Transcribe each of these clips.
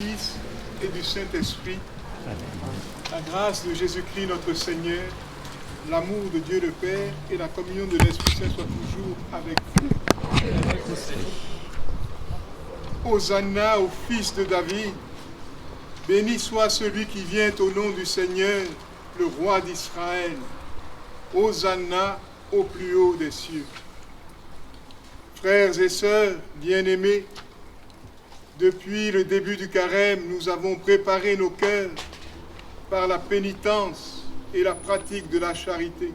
Fils et du Saint-Esprit, la grâce de Jésus-Christ notre Seigneur, l'amour de Dieu le Père et la communion de l'Esprit Saint soient toujours avec vous. Hosanna au Fils de David, béni soit celui qui vient au nom du Seigneur, le Roi d'Israël. Hosanna au plus haut des cieux. Frères et sœurs bien-aimés, depuis le début du carême, nous avons préparé nos cœurs par la pénitence et la pratique de la charité.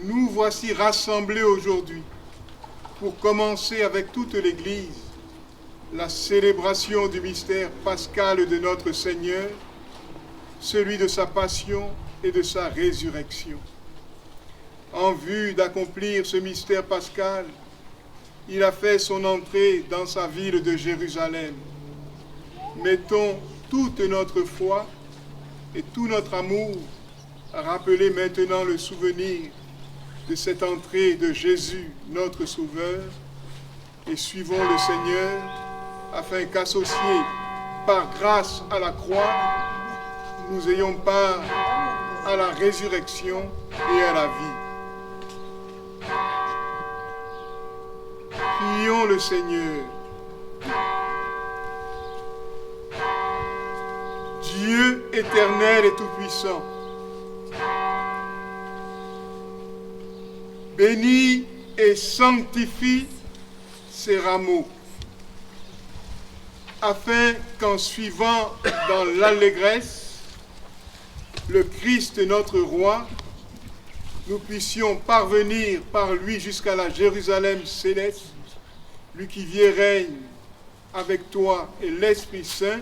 Nous voici rassemblés aujourd'hui pour commencer avec toute l'Église la célébration du mystère pascal de notre Seigneur, celui de sa passion et de sa résurrection. En vue d'accomplir ce mystère pascal, il a fait son entrée dans sa ville de Jérusalem. Mettons toute notre foi et tout notre amour à rappeler maintenant le souvenir de cette entrée de Jésus, notre Sauveur, et suivons le Seigneur afin qu'associés par grâce à la croix, nous ayons part à la résurrection et à la vie. Prions le Seigneur. Dieu éternel et tout-puissant, bénis et sanctifie ces rameaux, afin qu'en suivant dans l'allégresse le Christ notre Roi, nous puissions parvenir par lui jusqu'à la Jérusalem céleste, lui qui vit et règne avec toi et l'Esprit Saint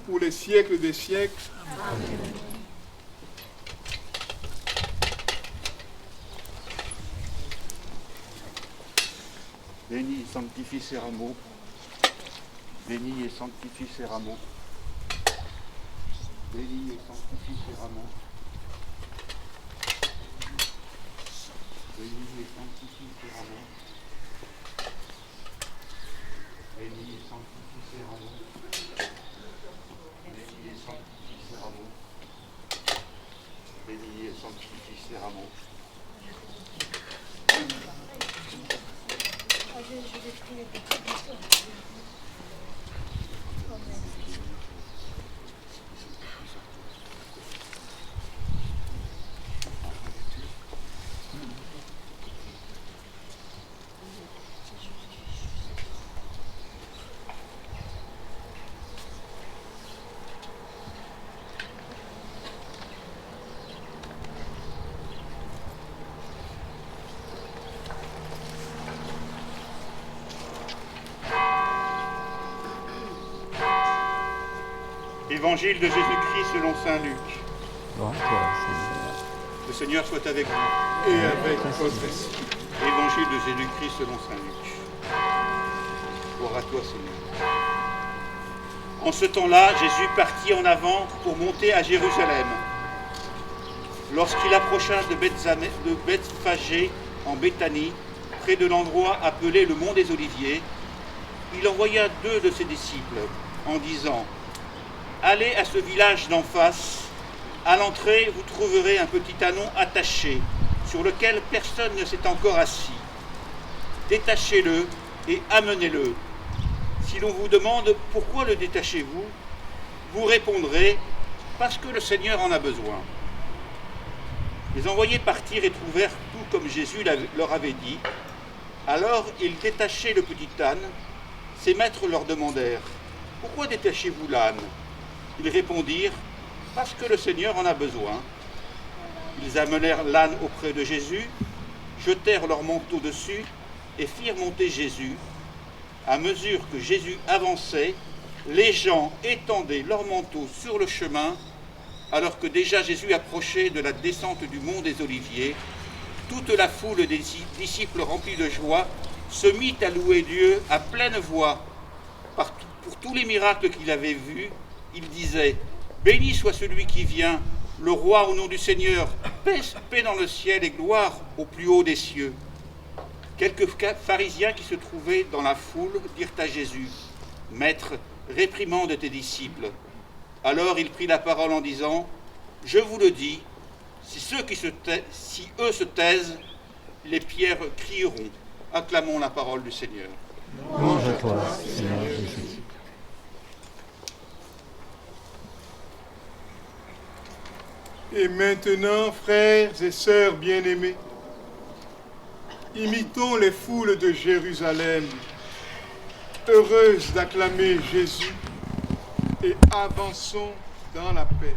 pour les siècles des siècles. Amen. Bénis et sanctifie ces rameaux. Bénis et sanctifie ces rameaux. Bénis et sanctifie ces rameaux. Bénis et sanctifie ces rameaux. Bénis et sanctifie ces rameaux. Bénis et sanctifie ces rameaux. Bénis et sanctifie ces rameaux. Évangile de Jésus-Christ selon saint Luc. Le Seigneur soit avec vous. Et avec votre esprit. Évangile de Jésus-Christ selon saint Luc. Gloire à toi, Seigneur. En ce temps-là, Jésus partit en avant pour monter à Jérusalem. Lorsqu'il approcha de Bethphagée en Béthanie, près de l'endroit appelé le Mont des Oliviers, il envoya 2 de ses disciples en disant: allez à ce village d'en face. À l'entrée, vous trouverez un petit ânon attaché, sur lequel personne ne s'est encore assis. Détachez-le et amenez-le. Si l'on vous demande pourquoi le détachez-vous, vous répondrez: parce que le Seigneur en a besoin. Les envoyés partirent et trouvèrent tout comme Jésus leur avait dit. Alors ils détachaient le petit âne. Ses maîtres leur demandèrent: pourquoi détachez-vous l'âne? Ils répondirent: parce que le Seigneur en a besoin. Ils amenèrent l'âne auprès de Jésus, jetèrent leur manteau dessus et firent monter Jésus. À mesure que Jésus avançait, les gens étendaient leurs manteaux sur le chemin, alors que déjà Jésus approchait de la descente du mont des Oliviers. Toute la foule des disciples remplis de joie se mit à louer Dieu à pleine voix pour tous les miracles qu'il avait vus. Il disait: béni soit celui qui vient, le roi au nom du Seigneur, paix dans le ciel et gloire au plus haut des cieux. Quelques pharisiens qui se trouvaient dans la foule dirent à Jésus: Maître, réprimande tes disciples. » Alors il prit la parole en disant, « Je vous le dis, si eux se taisent, les pierres crieront. » Acclamons la parole du Seigneur. Louange à toi, Seigneur Jésus. Et maintenant, frères et sœurs bien-aimés, imitons les foules de Jérusalem, heureuses d'acclamer Jésus, et avançons dans la paix.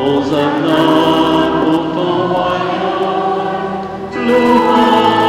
Hosanna pour ton royaume, louange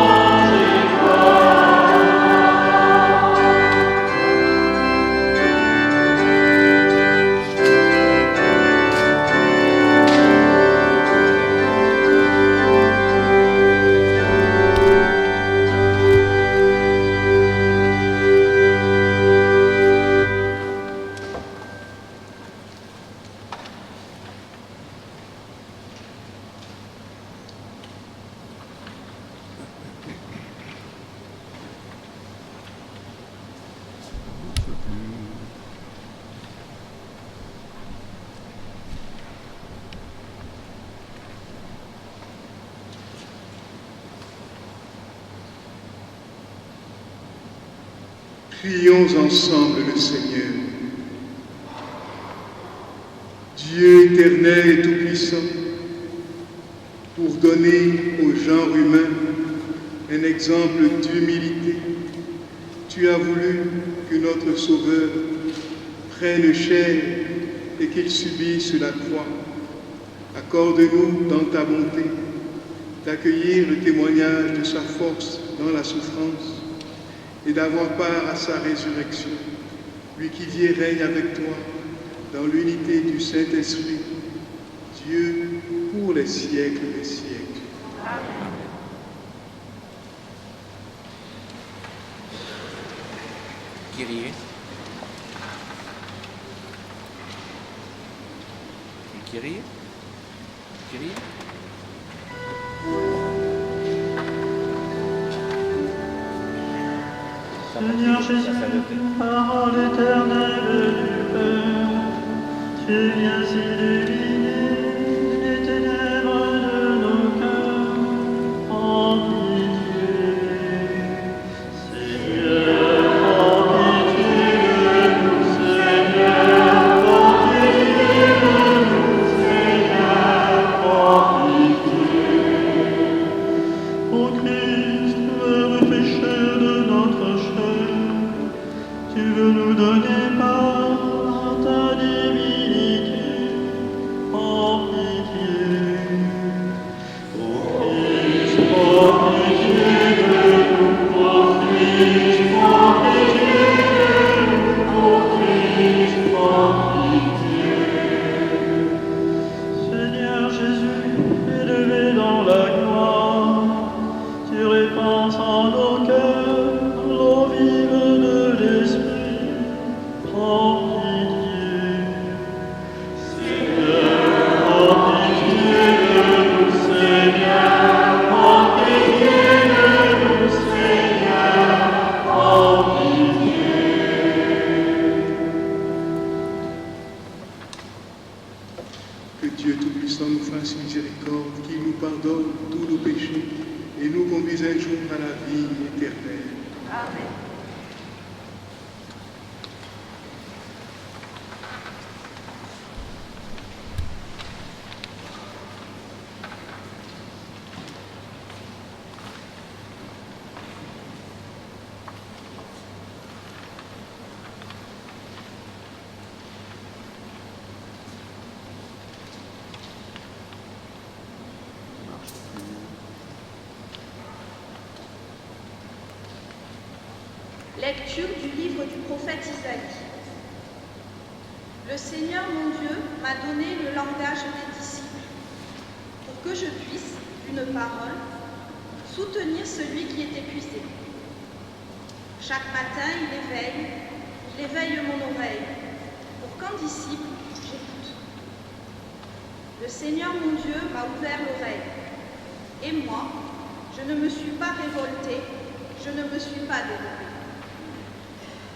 Prions ensemble le Seigneur. Dieu éternel et tout-puissant, pour donner au genre humain un exemple d'humilité, tu as voulu que notre Sauveur prenne chair et qu'il subisse la croix. Accorde-nous dans ta bonté d'accueillir le témoignage de sa force dans la souffrance et d'avoir part à sa résurrection, lui qui vit et règne avec toi dans l'unité du Saint-Esprit, Dieu pour les siècles des siècles. Amen. Kyrie. Kyrie. Kyrie. Seigneur Jésus, parole éternelle du Père, tu viens illuminer les ténèbres de nos cœurs, en pitié. Seigneur, en pitié de nous, Seigneur, en pitié de nous, Seigneur, en pitié. Ô Christ, heureux pécheur de notre chair, tu veux nous donner part à ta divinité, en pitié. Ô Christ, en pitié de nous, ô Christ, en pitié de nous, ô Christ, en pitié. Seigneur Jésus, élevé dans la gloire, tu répands en nos cœurs l'eau vive de l'Esprit, en pitié. Seigneur, en pitié de nous, Seigneur, en pitié de nous, Seigneur, en pitié. Que Dieu Tout-Puissant nous fasse miséricorde, qu'il nous pardonne tous nos péchés et nous conduise un jour à la vie éternelle. Amen. Lecture du livre du prophète Isaïe. Le Seigneur mon Dieu m'a donné le langage des disciples, pour que je puisse, d'une parole, soutenir celui qui est épuisé. Chaque matin, il éveille mon oreille, pour qu'en disciple, j'écoute. Le Seigneur mon Dieu m'a ouvert l'oreille, et moi, je ne me suis pas révoltée, je ne me suis pas dévorée.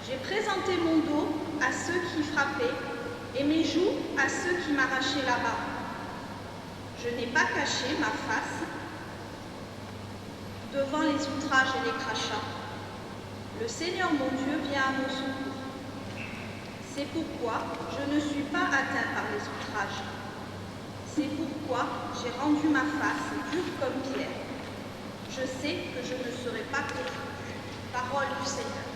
J'ai présenté mon dos à ceux qui frappaient et mes joues à ceux qui m'arrachaient la barbe. Je n'ai pas caché ma face devant les outrages et les crachats. Le Seigneur mon Dieu vient à mon secours. C'est pourquoi je ne suis pas atteint par les outrages. C'est pourquoi j'ai rendu ma face dure comme pierre. Je sais que je ne serai pas confondue. Parole du Seigneur.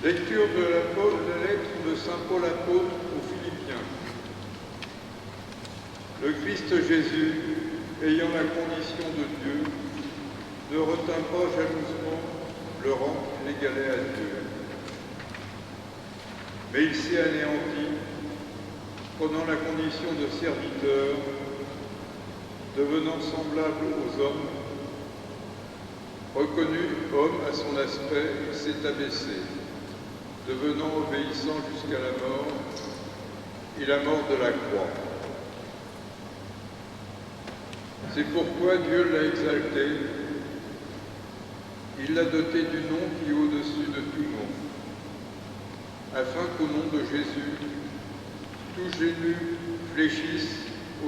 Lecture de la lettre de saint Paul apôtre aux Philippiens. Le Christ Jésus, ayant la condition de Dieu, ne retint pas jalousement le rang qu'il égalait à Dieu. Mais il s'est anéanti, prenant la condition de serviteur, devenant semblable aux hommes. Reconnu homme à son aspect, il s'est abaissé, devenant obéissant jusqu'à la mort, et la mort de la croix. C'est pourquoi Dieu l'a exalté, il l'a doté du nom qui est au-dessus de tout nom, afin qu'au nom de Jésus, tout genou fléchisse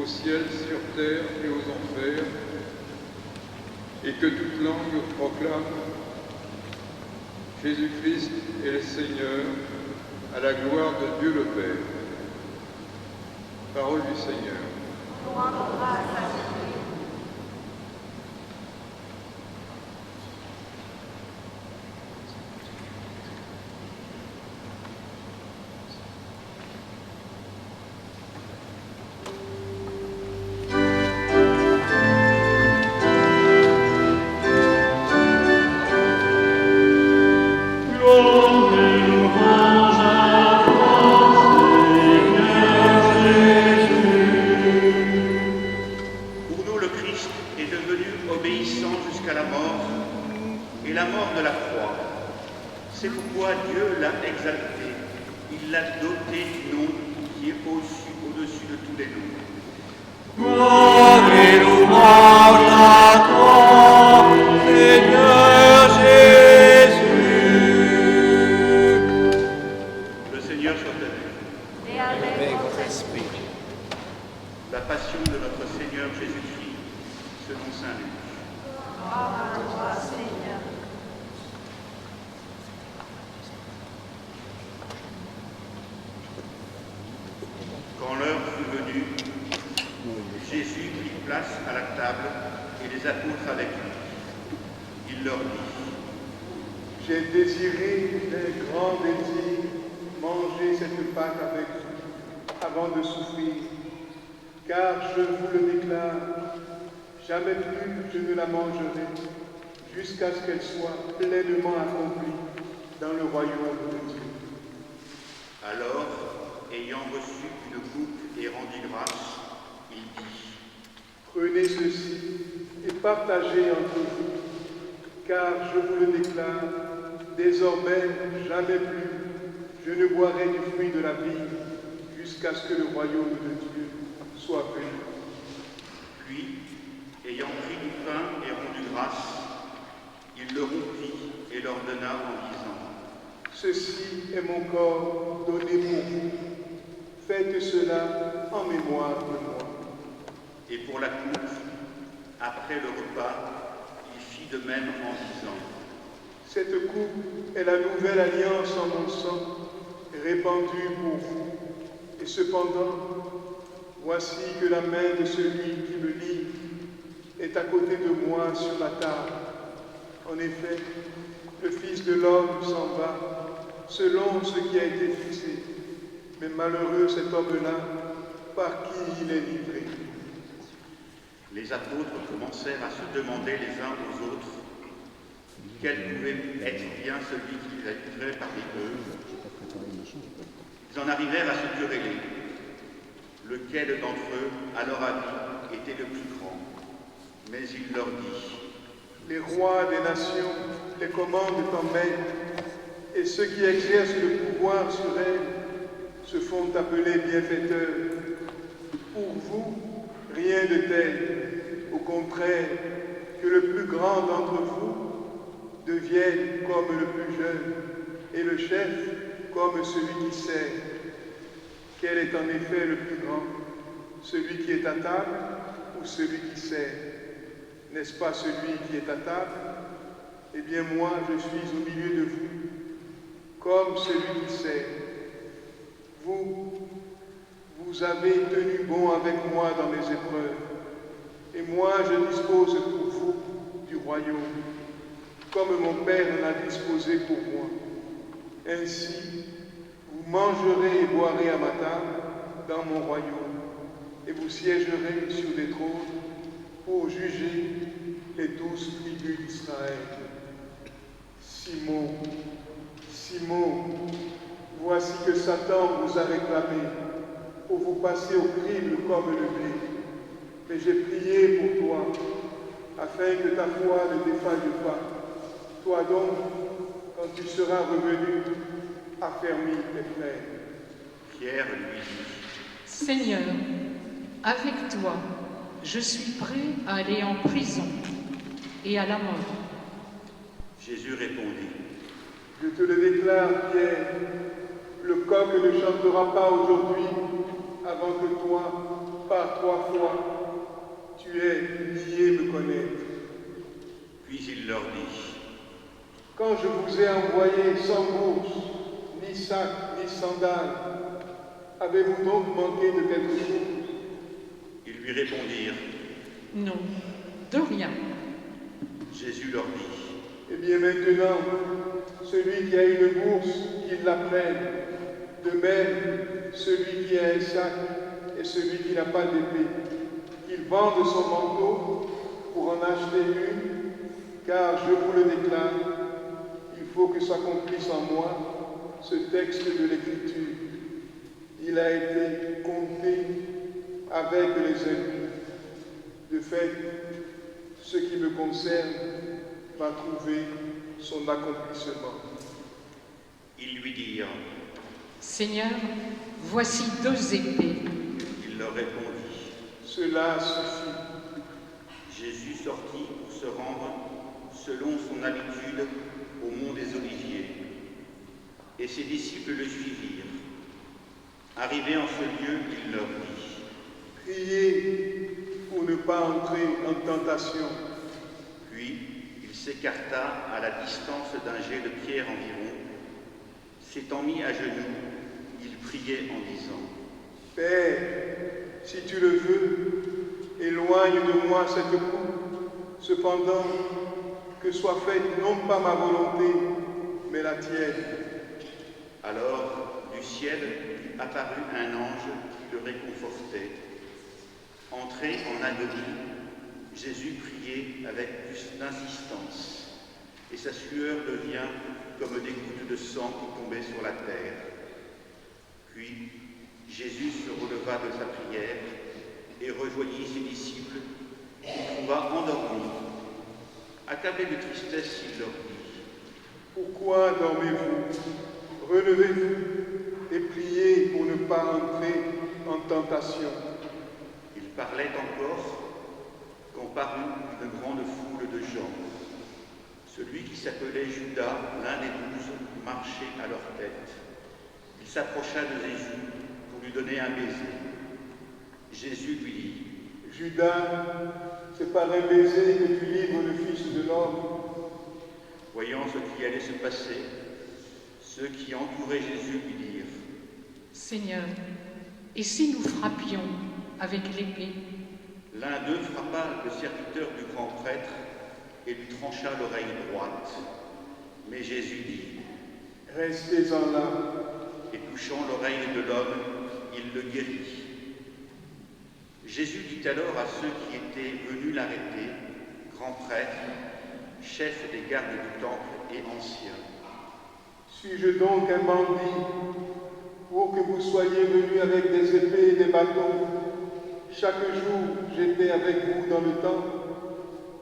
au ciel, sur terre et aux enfers, et que toute langue proclame Jésus-Christ est le Seigneur, à la gloire de Dieu le Père. Parole du Seigneur. C'est pourquoi Dieu l'a exalté. Il l'a doté du nom qui est au-dessus de tous les noms. Gloire et louange à toi, Seigneur Jésus. Le Seigneur soit avec Et avec votre esprit. la passion de notre Seigneur Jésus-Christ, selon saint Luc. gloire à toi, Seigneur. Quand l'heure fut venue, Jésus prit place à la table et les apôtres avec lui. Il leur dit: J'ai désiré d'un grand désir manger cette Pâque avec vous avant de souffrir, car je vous le déclare, jamais plus je ne la mangerai, jusqu'à ce qu'elle soit pleinement accomplie dans le royaume de Dieu. Alors, ayant reçu une coupe et rendu grâce, il dit: Prenez ceci et partagez entre vous, car je vous le déclare, désormais jamais plus je ne boirai du fruit de la vie jusqu'à ce que le royaume de Dieu soit venu. Puis, ayant pris du pain et rendu grâce, il le rompit et leur donna en disant : Ceci est mon corps donné pour vous. Faites cela en mémoire de moi. Et pour la coupe, après le repas, il fit de même en disant : Cette coupe est la nouvelle alliance en mon sang, répandue pour vous. Et cependant, voici que la main de celui qui me livre est à côté de moi sur la table. En effet, le Fils de l'homme s'en va, selon ce qui a été fixé. Mais malheureux cet homme-là, par qui il est livré. Les apôtres commencèrent à se demander les uns aux autres quel pouvait être bien celui qui les livrait parmi eux. Ils en arrivèrent à se quereller. Lequel d'entre eux, à leur avis, était le plus grand? Mais il leur dit : Les rois des nations les commandent en maître, et ceux qui exercent le pouvoir sur elles se font appeler bienfaiteurs. Pour vous, rien de tel. Au contraire, que le plus grand d'entre vous devienne comme le plus jeune, et le chef comme celui qui sert. Quel est en effet le plus grand, celui qui est à table ou celui qui sert? N'est-ce pas celui qui est à table? Eh bien moi, je suis au milieu de vous, comme celui qui sert. Vous avez tenu bon avec moi dans mes épreuves, et moi je dispose pour vous du royaume, comme mon Père en a disposé pour moi. Ainsi, vous mangerez et boirez à ma table dans mon royaume, et vous siégerez sur des trônes pour juger les 12 tribus d'Israël. Simon, Simon, voici que Satan vous a réclamé pour vous passer au crible comme le blé. Mais j'ai prié pour toi, afin que ta foi ne défaille pas. Toi donc, quand tu seras revenu, affermis tes frères. Pierre lui dit : Seigneur, avec toi, je suis prêt à aller en prison et à la mort. Jésus répondit : Je te le déclare, Pierre, le coq ne chantera pas aujourd'hui avant que toi, par 3 fois, tu aies nié me connaître. Puis il leur dit : Quand je vous ai envoyé sans bourse, ni sac, ni sandales, avez-vous donc manqué de quelque chose? Ils lui répondirent : Non, de rien. Jésus leur dit : Eh bien maintenant, celui qui a une bourse, qu'il la prenne. De même, celui qui a un sac et celui qui n'a pas d'épée, qu'il vende son manteau pour en acheter une, car je vous le déclare, il faut que s'accomplisse en moi ce texte de l'Écriture. Il a été compté avec les impies. De fait, ce qui me concerne va trouver son accomplissement. Ils lui dirent : Seigneur, voici 2 épées. Il leur répondit : Cela suffit. Jésus sortit pour se rendre, selon son habitude, au mont des Oliviers. Et ses disciples le suivirent. Arrivé en ce lieu, il leur dit : Priez pour ne pas entrer en tentation. Puis il s'écarta à la distance d'un jet de pierre environ. S'étant mis à genoux, il priait en disant : Père, si tu le veux, éloigne de moi cette coupe. Cependant, que soit faite non pas ma volonté, mais la tienne. Alors, du ciel apparut un ange qui le réconfortait. Entré en agonie, Jésus priait avec plus d'insistance, et sa sueur devient comme des gouttes de sang qui tombaient sur la terre. Puis, Jésus se releva de sa prière et rejoignit ses disciples, qu'il trouva endormis. Accablé de tristesse, il leur dit : Pourquoi dormez-vous? Relevez-vous et priez pour ne pas entrer en tentation. Il parlait encore quand parut une grande foule de gens. Celui qui s'appelait Judas, l'un des 12, marchait à leur tête. Il s'approcha de Jésus pour lui donner un baiser. Jésus lui dit: Judas, c'est par un baiser que tu livres le Fils de l'homme. Voyant ce qui allait se passer, ceux qui entouraient Jésus lui dirent: Seigneur, et si nous frappions avec l'épée? L'un d'eux frappa le serviteur du grand prêtre et lui trancha l'oreille droite. Mais Jésus dit: Restez-en là. Et touchant l'oreille de l'homme, il le guérit. Jésus dit alors à ceux qui étaient venus l'arrêter, grand prêtre, chef des gardes du temple et anciens: Suis-je donc un bandit pour que vous soyez venus avec des épées et des bâtons? Chaque jour, j'étais avec vous dans le temple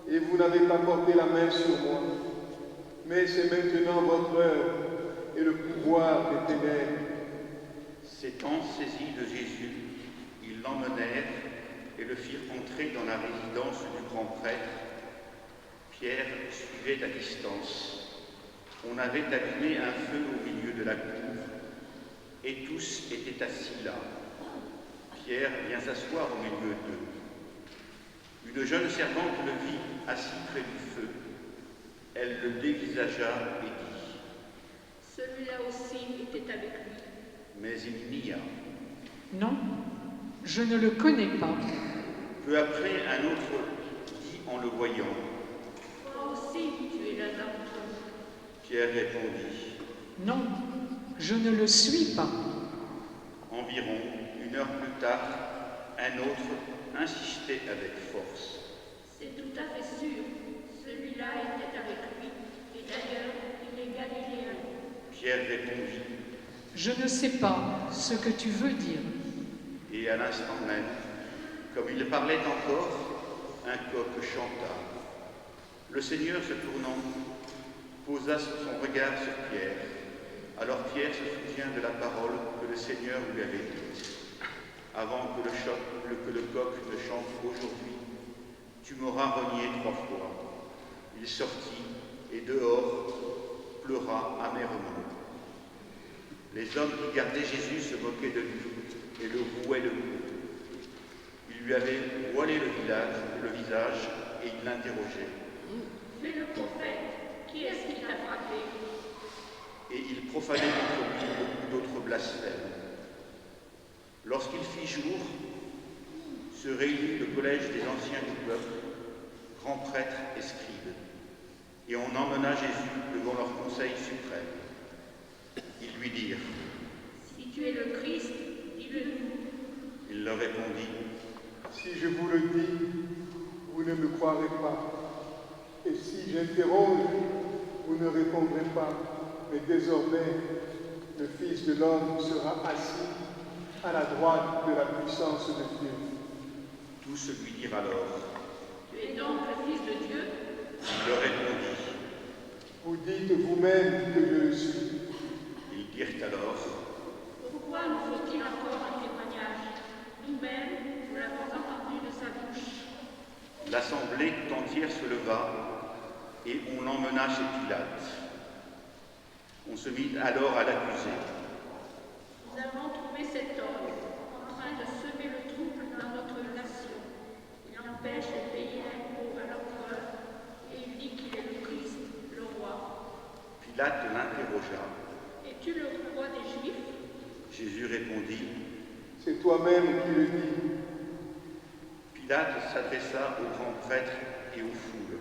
et vous n'avez pas porté la main sur moi. Mais c'est maintenant votre heure et le pouvoir des ténèbres. S'étant saisis de Jésus, ils l'emmenèrent et le firent entrer dans la résidence du grand prêtre. Pierre suivait à distance. On avait allumé un feu au milieu de la cour et tous étaient assis là. Pierre vient s'asseoir au milieu d'eux. Une jeune servante le vit assis près du feu. Elle le dévisagea et dit: Celui-là aussi était avec lui. Mais il nia. Non, je ne le connais pas. Peu après, un autre dit en le voyant: Toi aussi, tu es l'un d'entre eux. Pierre répondit: Non, je ne le suis pas. Environ une heure plus tard, un autre insistait avec force: C'est tout à fait sûr. Celui-là était avec lui. Et d'ailleurs, il est galiléen. Pierre répondit: Je ne sais pas ce que tu veux dire. Et à l'instant même, comme il parlait encore, un coq chanta. Le Seigneur, se tournant, posa son regard sur Pierre. Alors Pierre se souvient de la parole que le Seigneur lui avait dite: Avant que le coq ne chante aujourd'hui, tu m'auras renié 3 fois. Il sortit et dehors pleura amèrement. Les hommes qui gardaient Jésus se moquaient de lui et le rouaient de coups. Ils lui avaient voilé le visage et ils l'interrogeaient. Tu es le prophète. Qui est-ce qui t'a frappé? Et ils profanaient contre lui beaucoup d'autres blasphèmes. Lorsqu'il fit jour, se réunit le collège des anciens du peuple, grands prêtres et scribes, et on emmena Jésus devant leur conseil suprême. Ils lui dirent: Si tu es le Christ, dis-le-nous. Il leur répondit: Si je vous le dis, vous ne me croirez pas. Et si j'interroge, vous ne répondrez pas. Mais désormais, le Fils de l'homme sera assis à la droite de la puissance de Dieu. Tous lui dirent alors: Tu es donc le Fils de Dieu? Il leur répondit: Vous dites vous-même que je le suis. Ils dirent alors: Pourquoi nous faut-il encore un témoignage? Nous-mêmes, nous l'avons entendu de sa bouche. L'assemblée tout entière se leva et on l'emmena chez Pilate. On se mit alors à l'accuser. Nous avons trouvé cet homme en train de semer le trouble dans notre nation. Il empêche de payer l'impôt à l'empereur et il dit qu'il est le Christ, le roi. Pilate l'interrogea. Es-tu le roi des Juifs? Jésus répondit: C'est toi-même qui le dis. Pilate s'adressa aux grands prêtres et aux foules.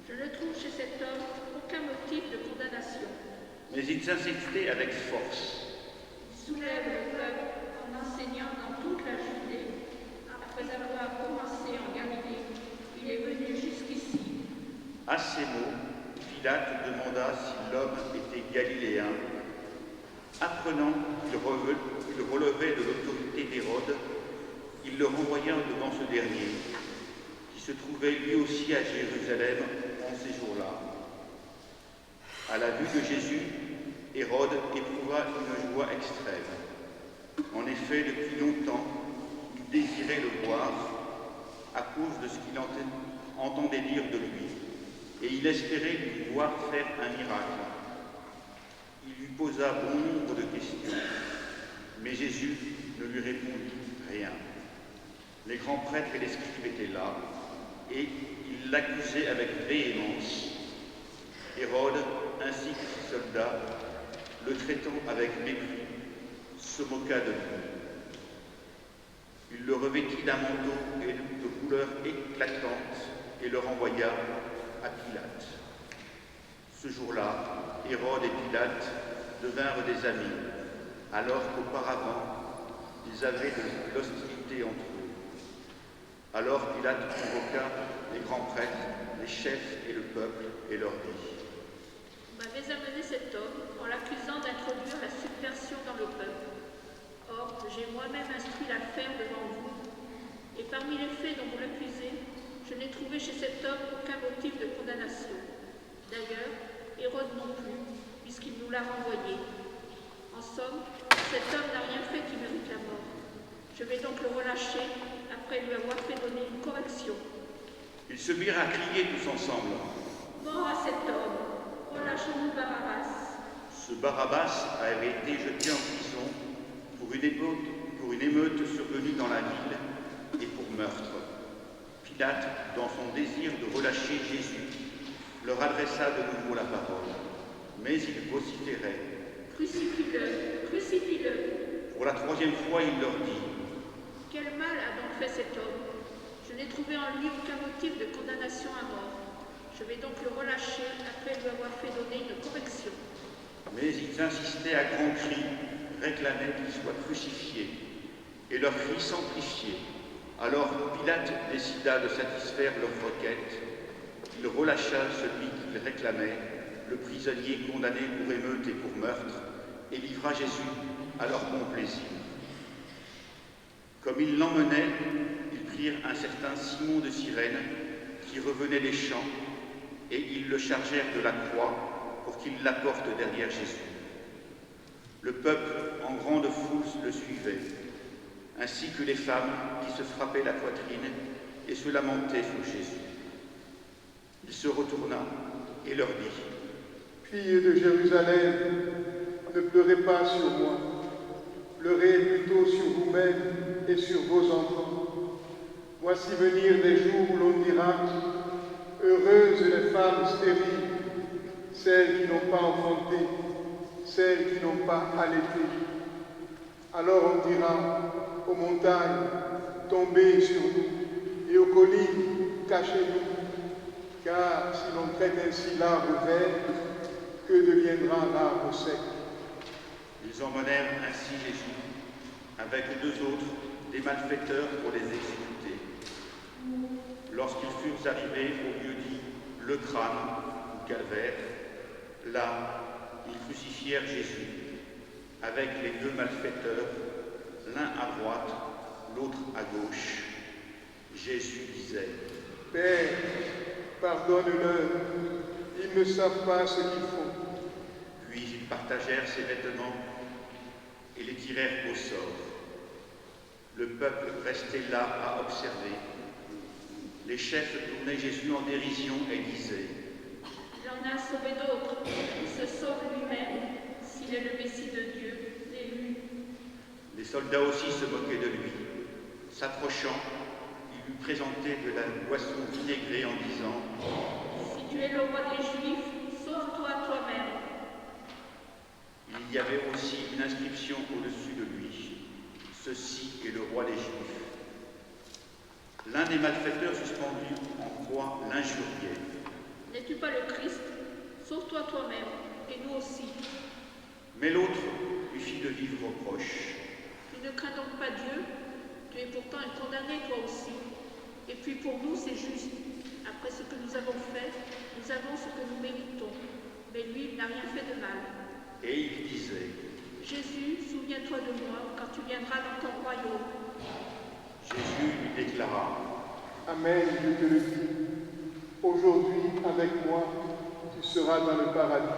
Je ne trouve chez cet homme aucun motif de condamnation. Mais ils insistaient avec force. Il soulève le peuple en enseignant dans toute la Judée. Après avoir commencé en Galilée, il est venu jusqu'ici. À ces mots, Pilate demanda si l'homme était galiléen. Apprenant qu'il relevait de l'autorité d'Hérode, il le renvoya devant ce dernier, qui se trouvait lui aussi à Jérusalem en ces jours-là. À la vue de Jésus, Hérode éprouva une joie extrême. En effet, depuis longtemps, il désirait le voir à cause de ce qu'il entendait dire de lui, et il espérait lui voir faire un miracle. Il lui posa bon nombre de questions, mais Jésus ne lui répondit rien. Les grands prêtres et les scribes étaient là, et ils l'accusaient avec véhémence. Hérode, ainsi que ses soldats, le traitant avec mépris, se moqua de lui. Il le revêtit d'un manteau et de couleurs éclatantes et le renvoya à Pilate. Ce jour-là, Hérode et Pilate devinrent des amis, alors qu'auparavant, ils avaient de l'hostilité entre eux. Alors Pilate convoqua les grands prêtres, les chefs et le peuple, et leur dit: Vous m'avez amené cet homme en l'accusant d'introduire la subversion dans le peuple. Or, j'ai moi-même instruit l'affaire devant vous, et parmi les faits dont vous l'accusez, je n'ai trouvé chez cet homme aucun motif de condamnation. D'ailleurs, Hérode non plus, puisqu'il nous l'a renvoyé. En somme, cet homme n'a rien fait qui mérite la mort. Je vais donc le relâcher après lui avoir fait donner une correction. Ils se mirent à crier tous ensemble: Mort à cet homme, relâchez-nous Barabbas. Ce Barabbas avait été jeté en prison pour une émeute survenue dans la ville et pour meurtre. Pilate, dans son désir de relâcher Jésus, leur adressa de nouveau la parole, mais ils vociféraient: Crucifie-le, crucifie-le. Pour la troisième fois, il leur dit: Quel mal a donc fait cet homme? Je n'ai trouvé en lui aucun motif de condamnation à mort. Je vais donc le relâcher après lui avoir fait donner une correction. Mais ils insistaient à grands cris, réclamaient qu'il soit crucifié, et leurs cris s'amplifiaient. Alors Pilate décida de satisfaire leurs requêtes. Il relâcha celui qu'il réclamait, le prisonnier condamné pour émeute et pour meurtre, et livra Jésus à leur bon plaisir. Comme ils l'emmenaient, ils prirent un certain Simon de Cyrène qui revenait des champs, et ils le chargèrent de la croix pour qu'il la porte derrière Jésus. Le peuple en grande foule le suivait, ainsi que les femmes qui se frappaient la poitrine et se lamentaient sur Jésus. Il se retourna et leur dit: Filles de Jérusalem, ne pleurez pas sur moi, pleurez plutôt sur vous-mêmes et sur vos enfants. Voici venir des jours où l'on dira: heureuses les femmes stériles, celles qui n'ont pas enfanté, celles qui n'ont pas allaité. Alors on dira aux montagnes: tombez sur nous, et aux collines: cachez-nous. Car si l'on traite ainsi l'arbre vert, que deviendra l'arbre sec? Ils emmenèrent ainsi Jésus, avec deux autres, des malfaiteurs pour les exécuter. Lorsqu'ils furent arrivés au lieu dit le crâne ou calvaire, là, ils crucifièrent Jésus, avec les deux malfaiteurs, l'un à droite, l'autre à gauche. Jésus disait: Père, pardonne-leur, ils ne savent pas ce qu'ils font. Puis ils partagèrent ses vêtements et les tirèrent au sort. Le peuple restait là à observer. Les chefs tournaient Jésus en dérision et disaient: Il en a sauvé d'autres, il se sauve lui-même, s'il est le Messie de Dieu, l'élu. Les soldats aussi se moquaient de lui. S'approchant, ils lui présentaient de la boisson vinaigrée en disant: Si tu es le roi des Juifs, sauve-toi toi-même. Il y avait aussi une inscription au-dessus de lui: Ceci est le roi des Juifs. L'un des malfaiteurs suspendus en croix l'injuriait: N'es-tu pas le Christ? Sauve-toi toi-même, et nous aussi. Mais l'autre lui fit de vifs reproches. Tu ne crains donc pas Dieu? Tu es pourtant un condamné toi aussi. Et puis pour nous c'est juste. Après ce que nous avons fait, nous avons ce que nous méritons. Mais lui, il n'a rien fait de mal. Et il disait: Jésus, souviens-toi de moi quand tu viendras dans ton royaume. Jésus lui déclara: Amen, je te le dis. Aujourd'hui, avec moi, tu seras dans le paradis.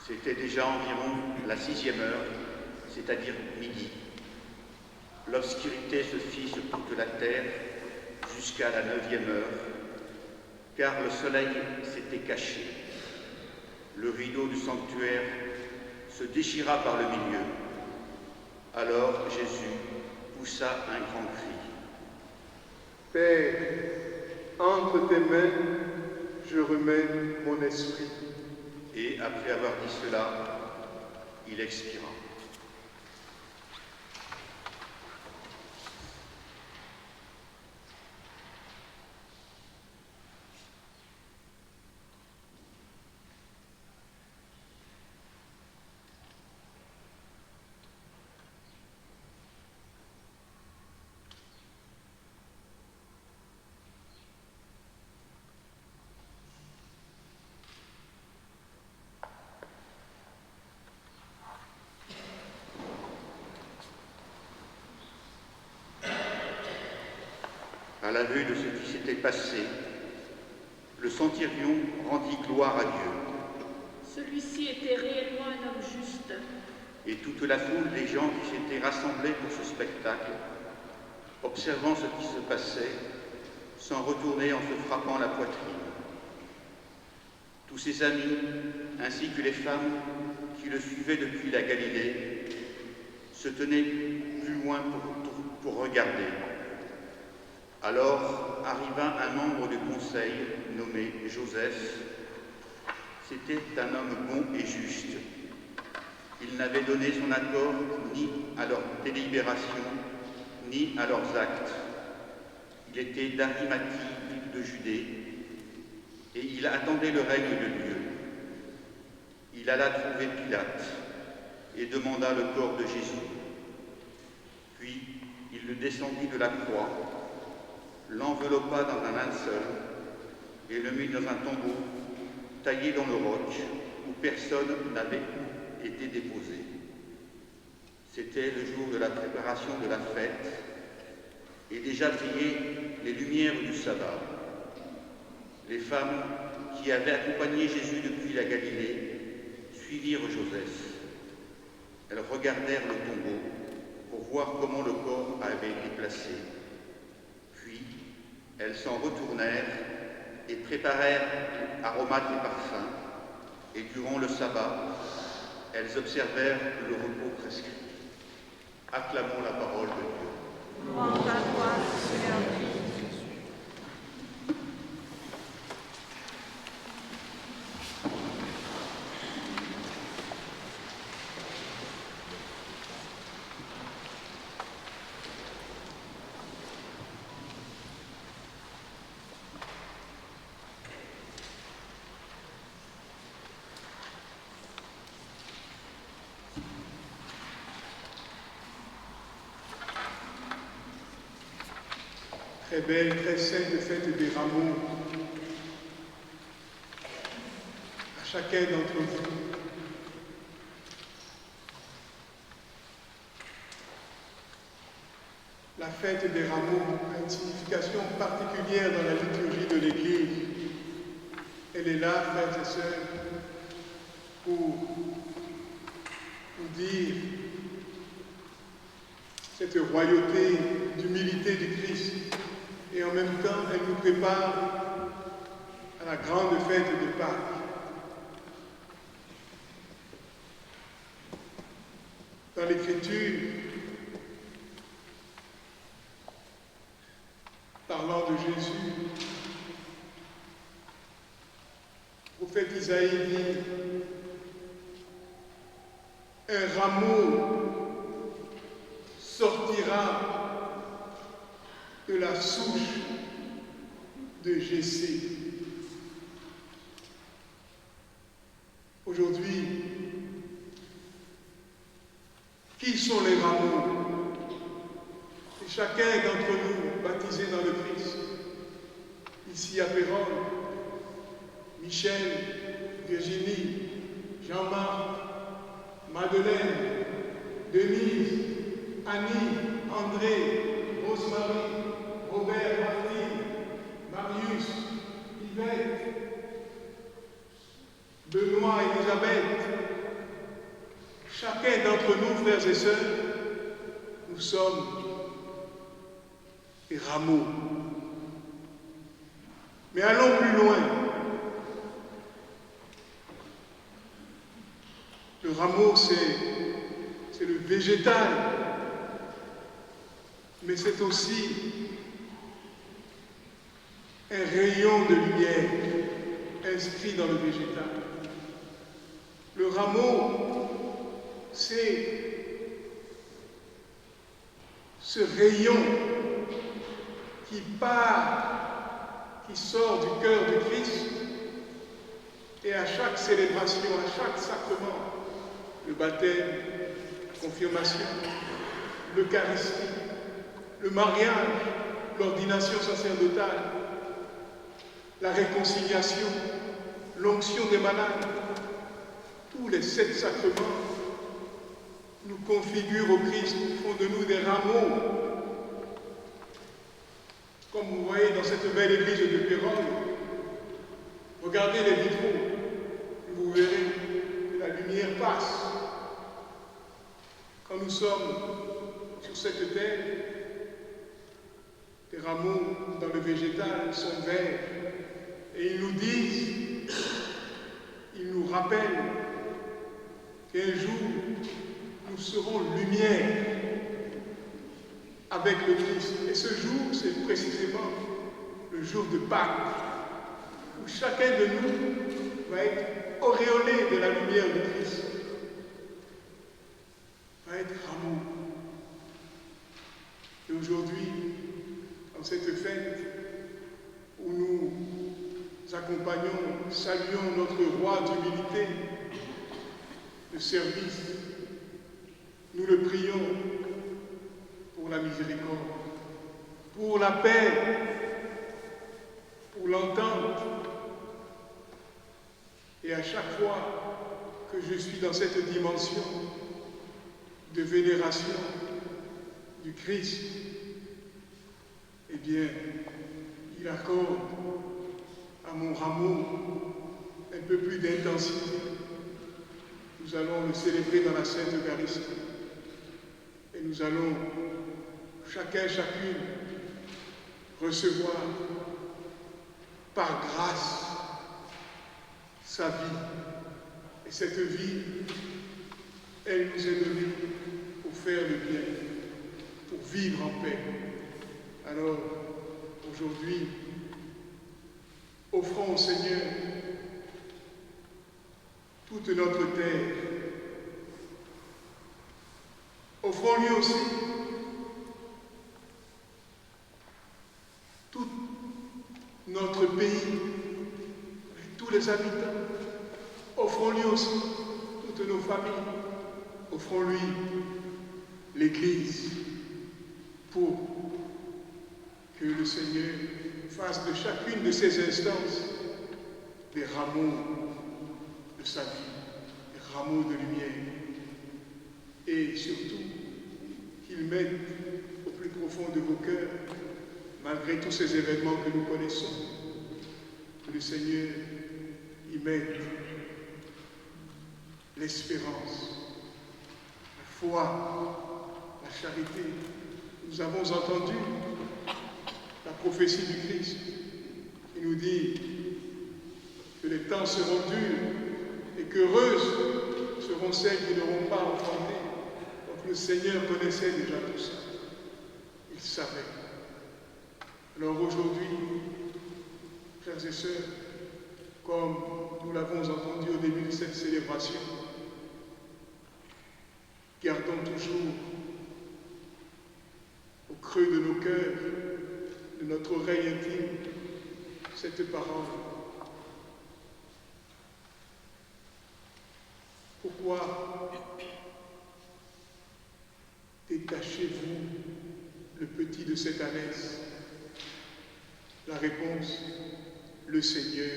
C'était déjà environ la 6e heure, c'est-à-dire midi. L'obscurité se fit sur toute la terre jusqu'à la 9e heure, car le soleil s'était caché. Le rideau du sanctuaire se déchira par le milieu. Alors Jésus poussa un grand cri. Père, entre tes mains, je remets mon esprit. Et après avoir dit cela, il expira. À la vue de ce qui s'était passé, le centurion rendit gloire à Dieu. Celui-ci était réellement un homme juste. Et toute la foule des gens qui s'étaient rassemblés pour ce spectacle, observant ce qui se passait, s'en retournaient en se frappant la poitrine. Tous ses amis, ainsi que les femmes qui le suivaient depuis la Galilée, se tenaient plus loin pour regarder. Alors arriva un membre du conseil nommé Joseph. C'était un homme bon et juste. Il n'avait donné son accord ni à leur délibération, ni à leurs actes. Il était d'Arimathie de Judée, et il attendait le règne de Dieu. Il alla trouver Pilate et demanda le corps de Jésus. Puis il le descendit de la croix, l'enveloppa dans un linceul et le mit dans un tombeau taillé dans le roc où personne n'avait été déposé. C'était le jour de la préparation de la fête et déjà brillaient les lumières du sabbat. Les femmes qui avaient accompagné Jésus depuis la Galilée suivirent Joseph. Elles regardèrent le tombeau pour voir comment le corps avait été placé. Puis, elles s'en retournèrent et préparèrent aromates et parfums, et durant le sabbat, elles observèrent le repos prescrit. Acclamons la parole de Dieu. Louange à toi, Seigneur. Très belle, très sainte fête des rameaux à chacun d'entre vous. La fête des rameaux a une signification particulière dans la liturgie de l'Église. Elle est là, frères et sœurs, pour dire cette royauté d'humilité du Christ. Et en même temps, elle nous prépare à la grande fête de Pâques. Dans l'Écriture, parlant de Jésus, le prophète Isaïe dit « Un rameau sortira de la souche de Jessé. » Aujourd'hui, qui sont les rameaux? C'est chacun d'entre nous baptisés dans le Christ. Ici à Péronne, Michel, Virginie, Jean-Marc, Madeleine, Denise, Annie, André, Rosemary, Robert, Martine, Marius, Yvette, Benoît, Elisabeth. chacun d'entre nous, frères et sœurs, nous sommes des rameaux. Mais allons plus loin. Le rameau, c'est le végétal, mais c'est aussi un rayon de lumière inscrit dans le végétal. Le rameau, c'est ce rayon qui part, qui sort du cœur du Christ, et à chaque célébration, à chaque sacrement, le baptême, la confirmation, l'Eucharistie, le mariage, l'ordination sacerdotale, la réconciliation, l'onction des malades, tous les 7 sacrements nous configurent au Christ, font de nous des rameaux. Comme vous voyez dans cette belle église de Péronne, regardez les vitraux, vous verrez que la lumière passe. Quand nous sommes sur cette terre, les rameaux dans le végétal sont verts et ils nous disent, ils nous rappellent qu'un jour nous serons lumière avec le Christ. Et ce jour, c'est précisément le jour de Pâques, où chacun de nous va être auréolé de la lumière du Christ, va être rameau. Et aujourd'hui, dans cette fête où nous accompagnons, saluons notre roi d'humilité, de service, nous le prions pour la miséricorde, pour la paix, pour l'entente. Et à chaque fois que je suis dans cette dimension de vénération du Christ, eh bien, il accorde à mon rameau un peu plus d'intensité. Nous allons le célébrer dans la Sainte Eucharistie. Et nous allons, chacun, chacune, recevoir par grâce sa vie. Et cette vie, elle nous est donnée pour faire le bien, pour vivre en paix. Alors, aujourd'hui, offrons au Seigneur toute notre terre. Offrons-lui aussi tout notre pays, avec tous les habitants. Offrons-lui aussi toutes nos familles. Offrons-lui l'Église pour que le Seigneur fasse de chacune de ces instances des rameaux de sa vie, des rameaux de lumière. Et surtout, qu'il mette au plus profond de vos cœurs, malgré tous ces événements que nous connaissons, que le Seigneur y mette l'espérance, la foi, la charité. Nous avons entendu la prophétie du Christ qui nous dit que les temps seront durs et qu'heureuses seront celles qui n'auront pas enfanté. Donc le Seigneur connaissait déjà tout ça. Il savait. Alors aujourd'hui, frères et sœurs, comme nous l'avons entendu au début de cette célébration, gardons toujours au creux de nos cœurs, de notre oreille intime, cette parole. Pourquoi détachez-vous le petit de cette ânesse? La réponse, le Seigneur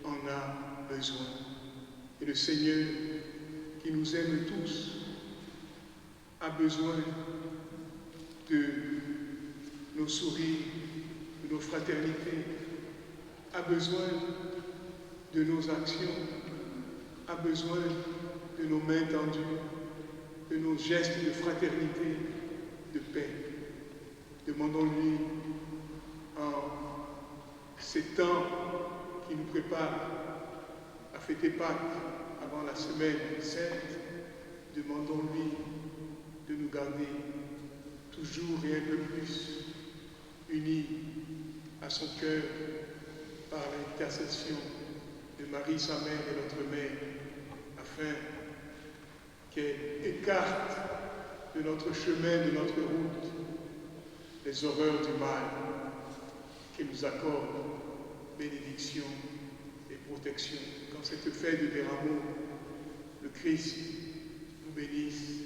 en a besoin. Et le Seigneur, qui nous aime tous, a besoin de nos sourires, de nos fraternités, a besoin de nos actions, a besoin de nos mains tendues, de nos gestes de fraternité, de paix. Demandons-lui, en ces temps qui nous préparent à fêter Pâques avant la semaine sainte, demandons-lui de nous garder toujours et un peu plus unis à son cœur par l'intercession de Marie, sa mère et notre mère, afin qu'elle écarte de notre chemin, de notre route, les horreurs du mal, qu'elle nous accorde bénédiction et protection. Quand cette fête de Bérameau, le Christ vous bénisse,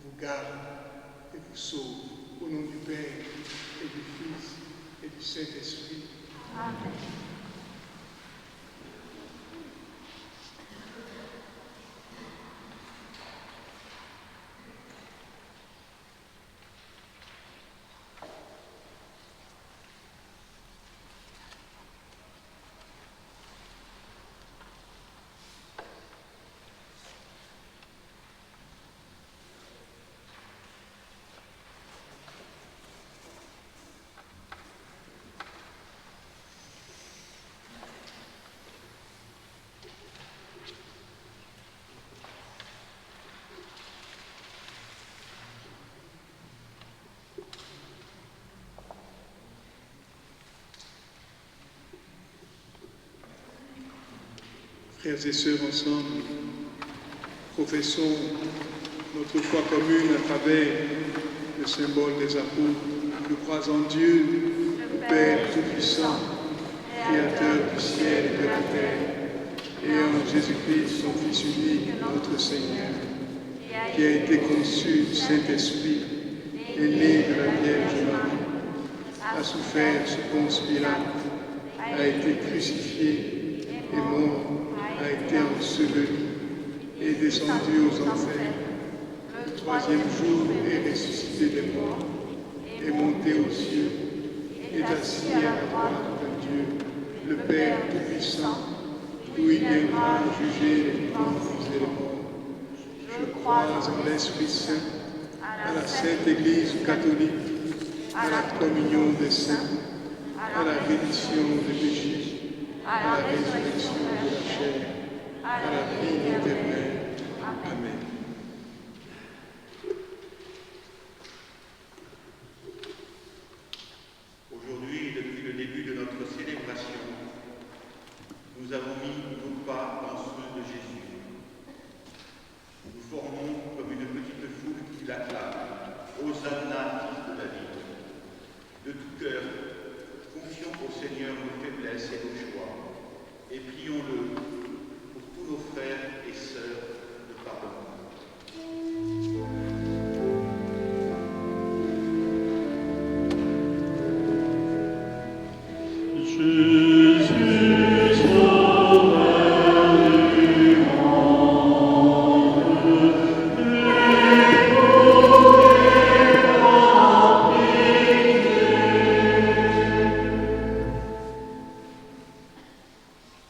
vous garde et vous sauve. Au nom du Père et du Fils et du Saint-Esprit. Amen. Frères et sœurs, ensemble, professons notre foi commune à travers le symbole des apôtres. Nous croisons en Dieu, le Père Tout-Puissant, Créateur du ciel et de la terre, et en Jésus-Christ, son Fils unique, notre Seigneur, qui a été conçu du Saint-Esprit, est né de la Vierge Marie, a souffert sous Ponce Pilate, a été crucifié et mort, a été enseveli et descendu aux enfers. Le troisième jour est ressuscité des morts, est monté aux cieux, est assis à la droite de Dieu, le Père Tout-Puissant, d'où il viendra juger les vivants et les morts. Je crois en l'Esprit Saint, à la Sainte Église catholique, à la communion des saints, à la rémission des péchés, à la résurrection de la chair, à la vie éternelle. Amen. Aujourd'hui, depuis le début de notre célébration, nous avons mis nos pas dans ceux de Jésus. Nous formons comme une petite foule qui l'acclame, Hosanna, Fils de David. De tout cœur, confions au Seigneur nos faiblesses et nos choix, et prions-le pour tous nos frères et sœurs de par le monde.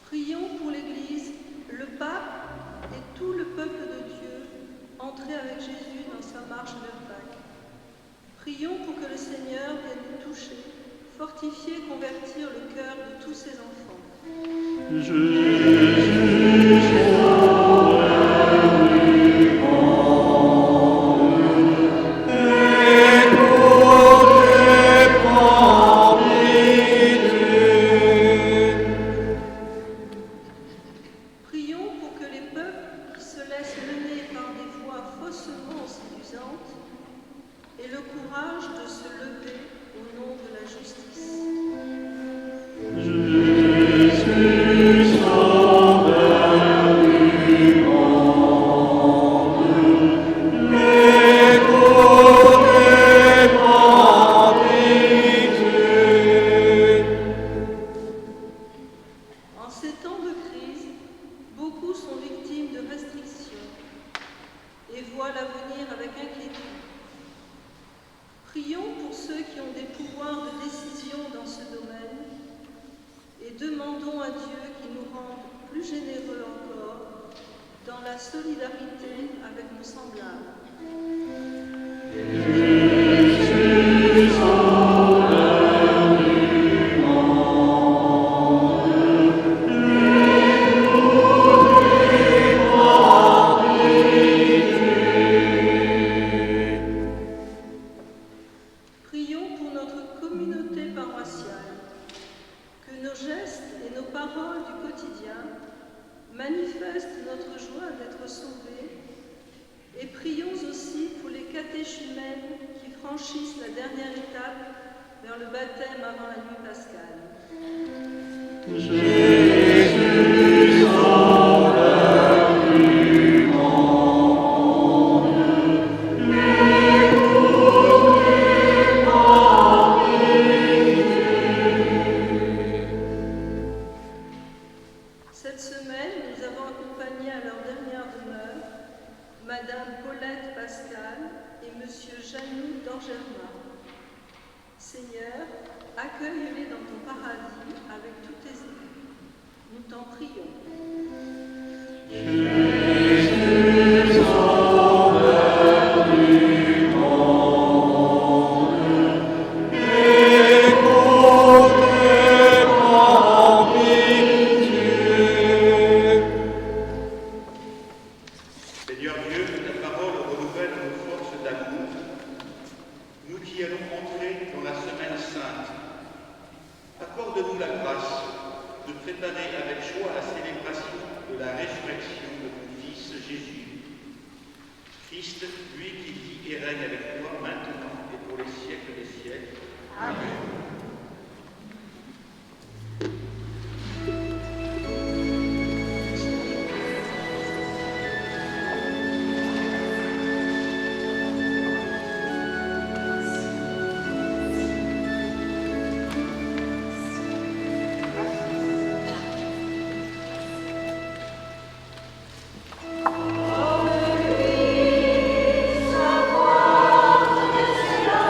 Prions pour l'Église, le pape et tout le peuple de Dieu, entré avec Jésus dans sa marche vers Pâques. Prions pour que le Seigneur vienne nous toucher, fortifier, convertir le cœur de tous ses enfants. Prions pour que les peuples qui se laissent mener par des voies faussement séduisantes aient le courage de se lever au nom de la justice. En ces temps de crise, beaucoup sont victimes de restrictions et voient l'avenir avec inquiétude. Prions pour ceux qui ont des pouvoirs de décision dans ce domaine et demandons à Dieu qu'il nous rende plus généreux encore dans la solidarité avec nos semblables. Prions pour notre communauté paroissiale, que nos gestes et nos paroles du quotidien manifestent notre joie d'être sauvés, et prions aussi pour les catéchumènes qui franchissent la dernière étape vers le baptême avant la nuit pascale. Jésus, sauveur du monde, l'écoutez par pitié. Cette semaine, nous avons accompagné à leur dernière demeure Madame Paulette Pascal et Monsieur Janou d'Angerma. Seigneur, accueille-les dans ton paradis avec tous tes élus. Nous t'en prions. Jésus, sauveur du monde, écoutez par pitié. Seigneur Dieu, ta parole renouvelle nos forces d'amour. Nous qui allons entrer dans la semaine sainte, accorde-nous la grâce de préparer avec joie la célébration de la résurrection de ton Fils Jésus. Christ, lui qui vit et règne avec toi maintenant et pour les siècles des siècles. Amen. Savoir que c'est la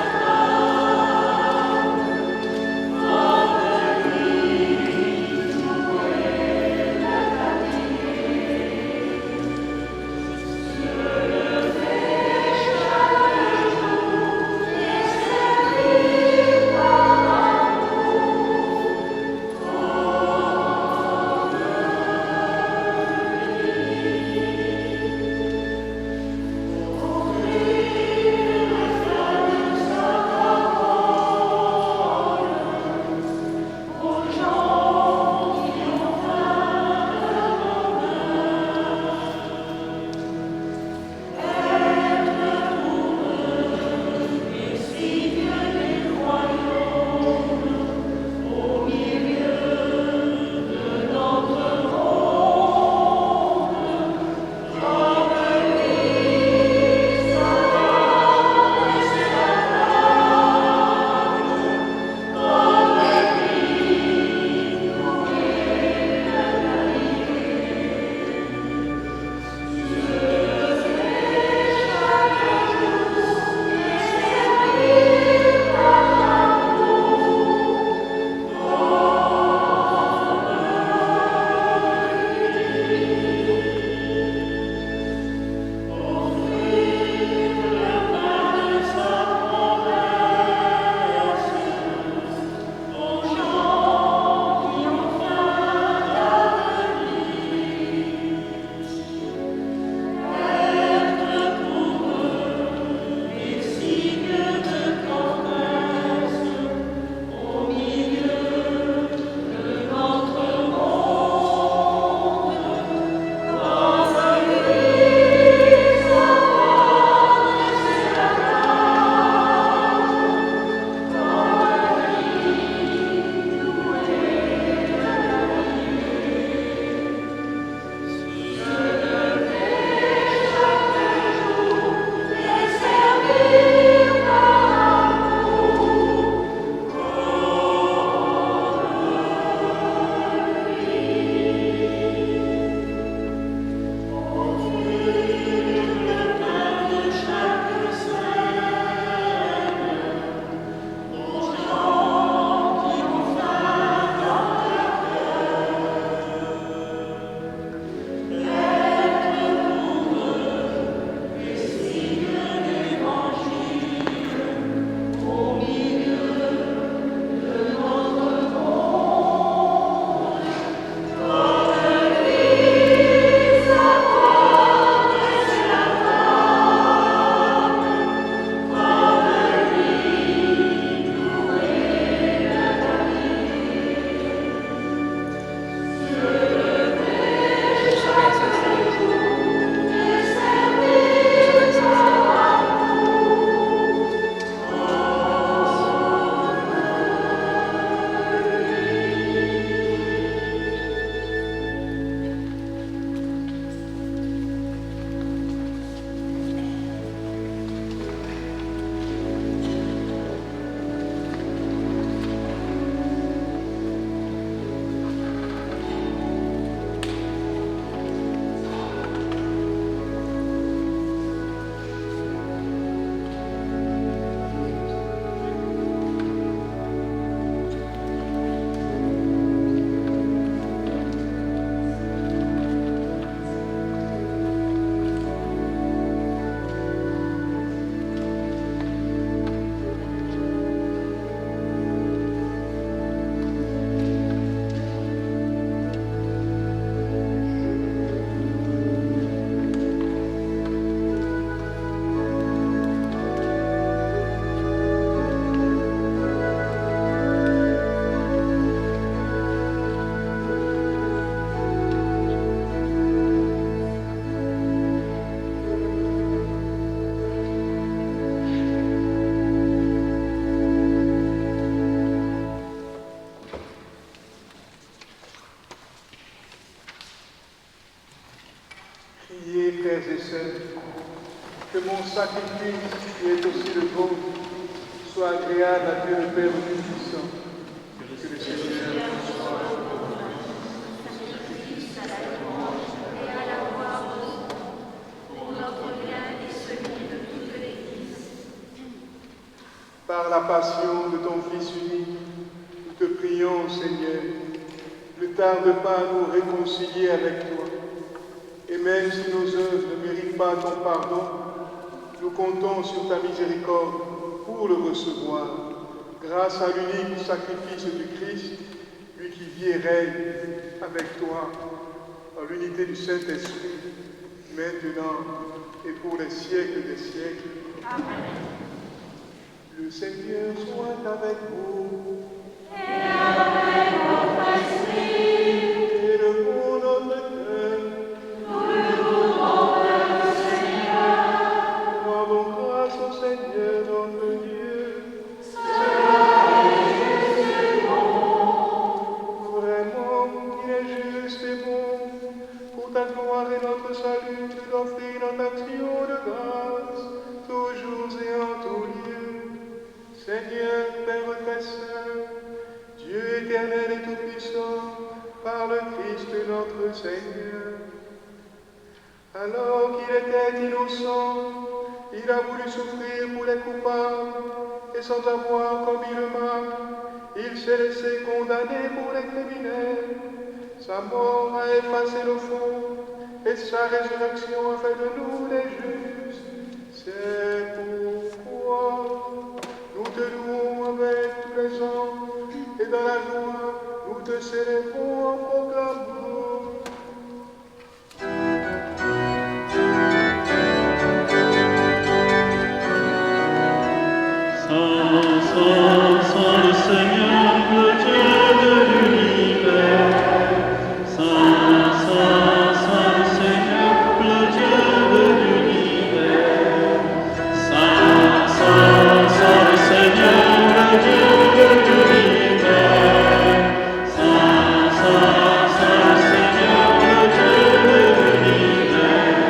mon sacrifice, qui est aussi le vôtre, soit agréable à Dieu le Père Tout-Puissant. Que le Seigneur soit sacrifice à la louange et à la gloire pour notre bien et celui de toute l'Église. par la passion de ton Fils unique, nous te prions, Seigneur, ne tarde pas à nous réconcilier avec toi. Et même si nos œuvres ne méritent pas ton pardon, nous comptons sur ta miséricorde pour le recevoir, grâce à l'unique sacrifice du Christ, lui qui vit et règne avec toi, dans l'unité du Saint-Esprit, maintenant et pour les siècles des siècles. Amen. Le Seigneur soit avec vous. Et avec votre esprit, Élevons notre cœur. nous le voudrons vers le Seigneur. Rendons grâce au Seigneur notre Dieu. Cela est juste et bon. Vraiment, il est juste et bon, pour ta gloire et notre salut, de t'offrir notre action de grâce, toujours et en tout lieu. Seigneur, Père très saint, Dieu éternel et tout-puissant, par le Christ notre Seigneur. Alors qu'il était innocent, il a voulu souffrir pour les coupables, et sans avoir commis le mal, il s'est laissé condamner pour les criminels. Sa mort a effacé le fond, et sa résurrection a fait de nous les justes. C'est pourquoi nous te louons avec tous les anges, et dans la joie, nous te célébrons en proclamant. Saint le Seigneur, le Dieu de l'univers. Saint le Seigneur, le Dieu de l'univers. Saint le Seigneur, le Dieu de l'univers. Saint le Seigneur, le Dieu de l'univers.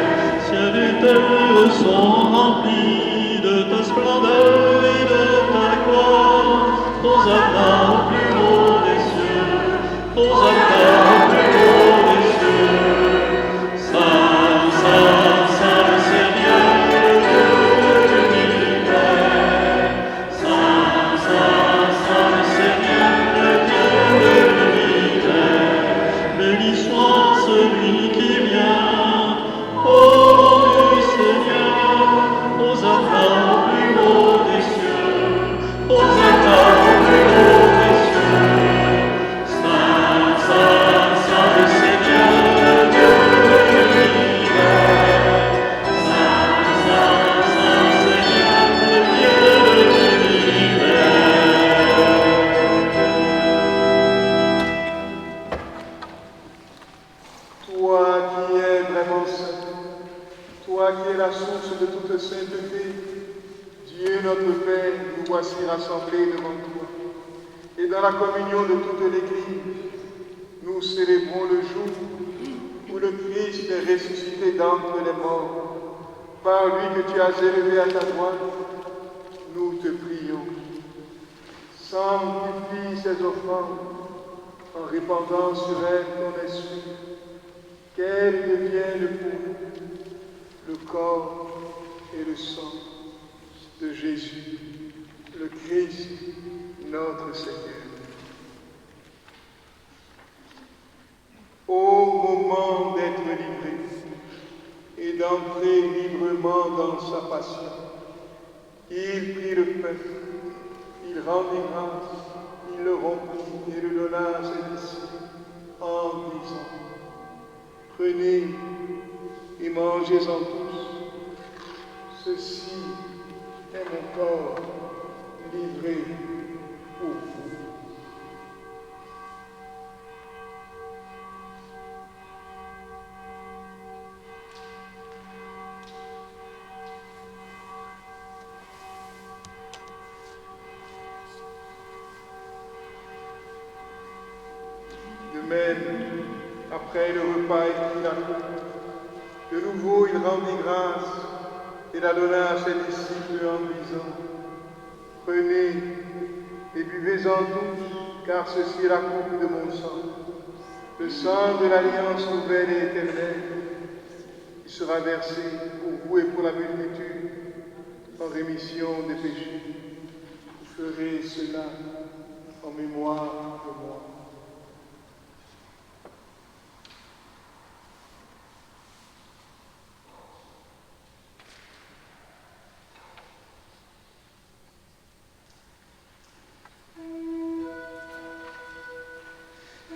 Ciel et terre sont remplis de ta splendeur et de ta gloire. Hosanna au plus haut des cieux. Hosanna au plus haut des cieux. Saint le Seigneur, le Dieu de l'univers. Saint le Seigneur, le Dieu de l'univers. Béni soit celui qui vient au nom du Seigneur. Hosanna au plus haut des cieux. Hosanna au plus haut des cieux. Saint le Seigneur, le Dieu de l'univers. Saint le Seigneur, le Dieu de l'univers. Toi qui es vraiment saint, toi qui es la source de toute sainteté, Dieu notre Père, nous voici rassemblés devant toi. Et dans la communion de toute l'Église, nous célébrons le jour où le Christ est ressuscité d'entre les morts. Par lui que tu as élevé à ta droite, nous te prions. Sanctifie ces offrandes en répandant sur elles ton esprit, qu'elles deviennent pour nous le corps et le sang de Jésus, le Christ, notre Seigneur. Au moment d'être livré et d'entrer librement dans sa passion, il prit le pain, il rendit grâce, il le rompit et le donna à ses disciples en disant: Prenez et mangez-en tous. Ceci est mon corps livré pour vous. De même, après le repas et prit la coupe, de nouveau il rendit grâce, et la donna à ses disciples en disant, prenez et buvez-en tous, car ceci est la coupe de mon sang, le sang de l'alliance nouvelle et éternelle, qui sera versé pour vous et pour la multitude en rémission des péchés. Vous ferez cela en mémoire de moi.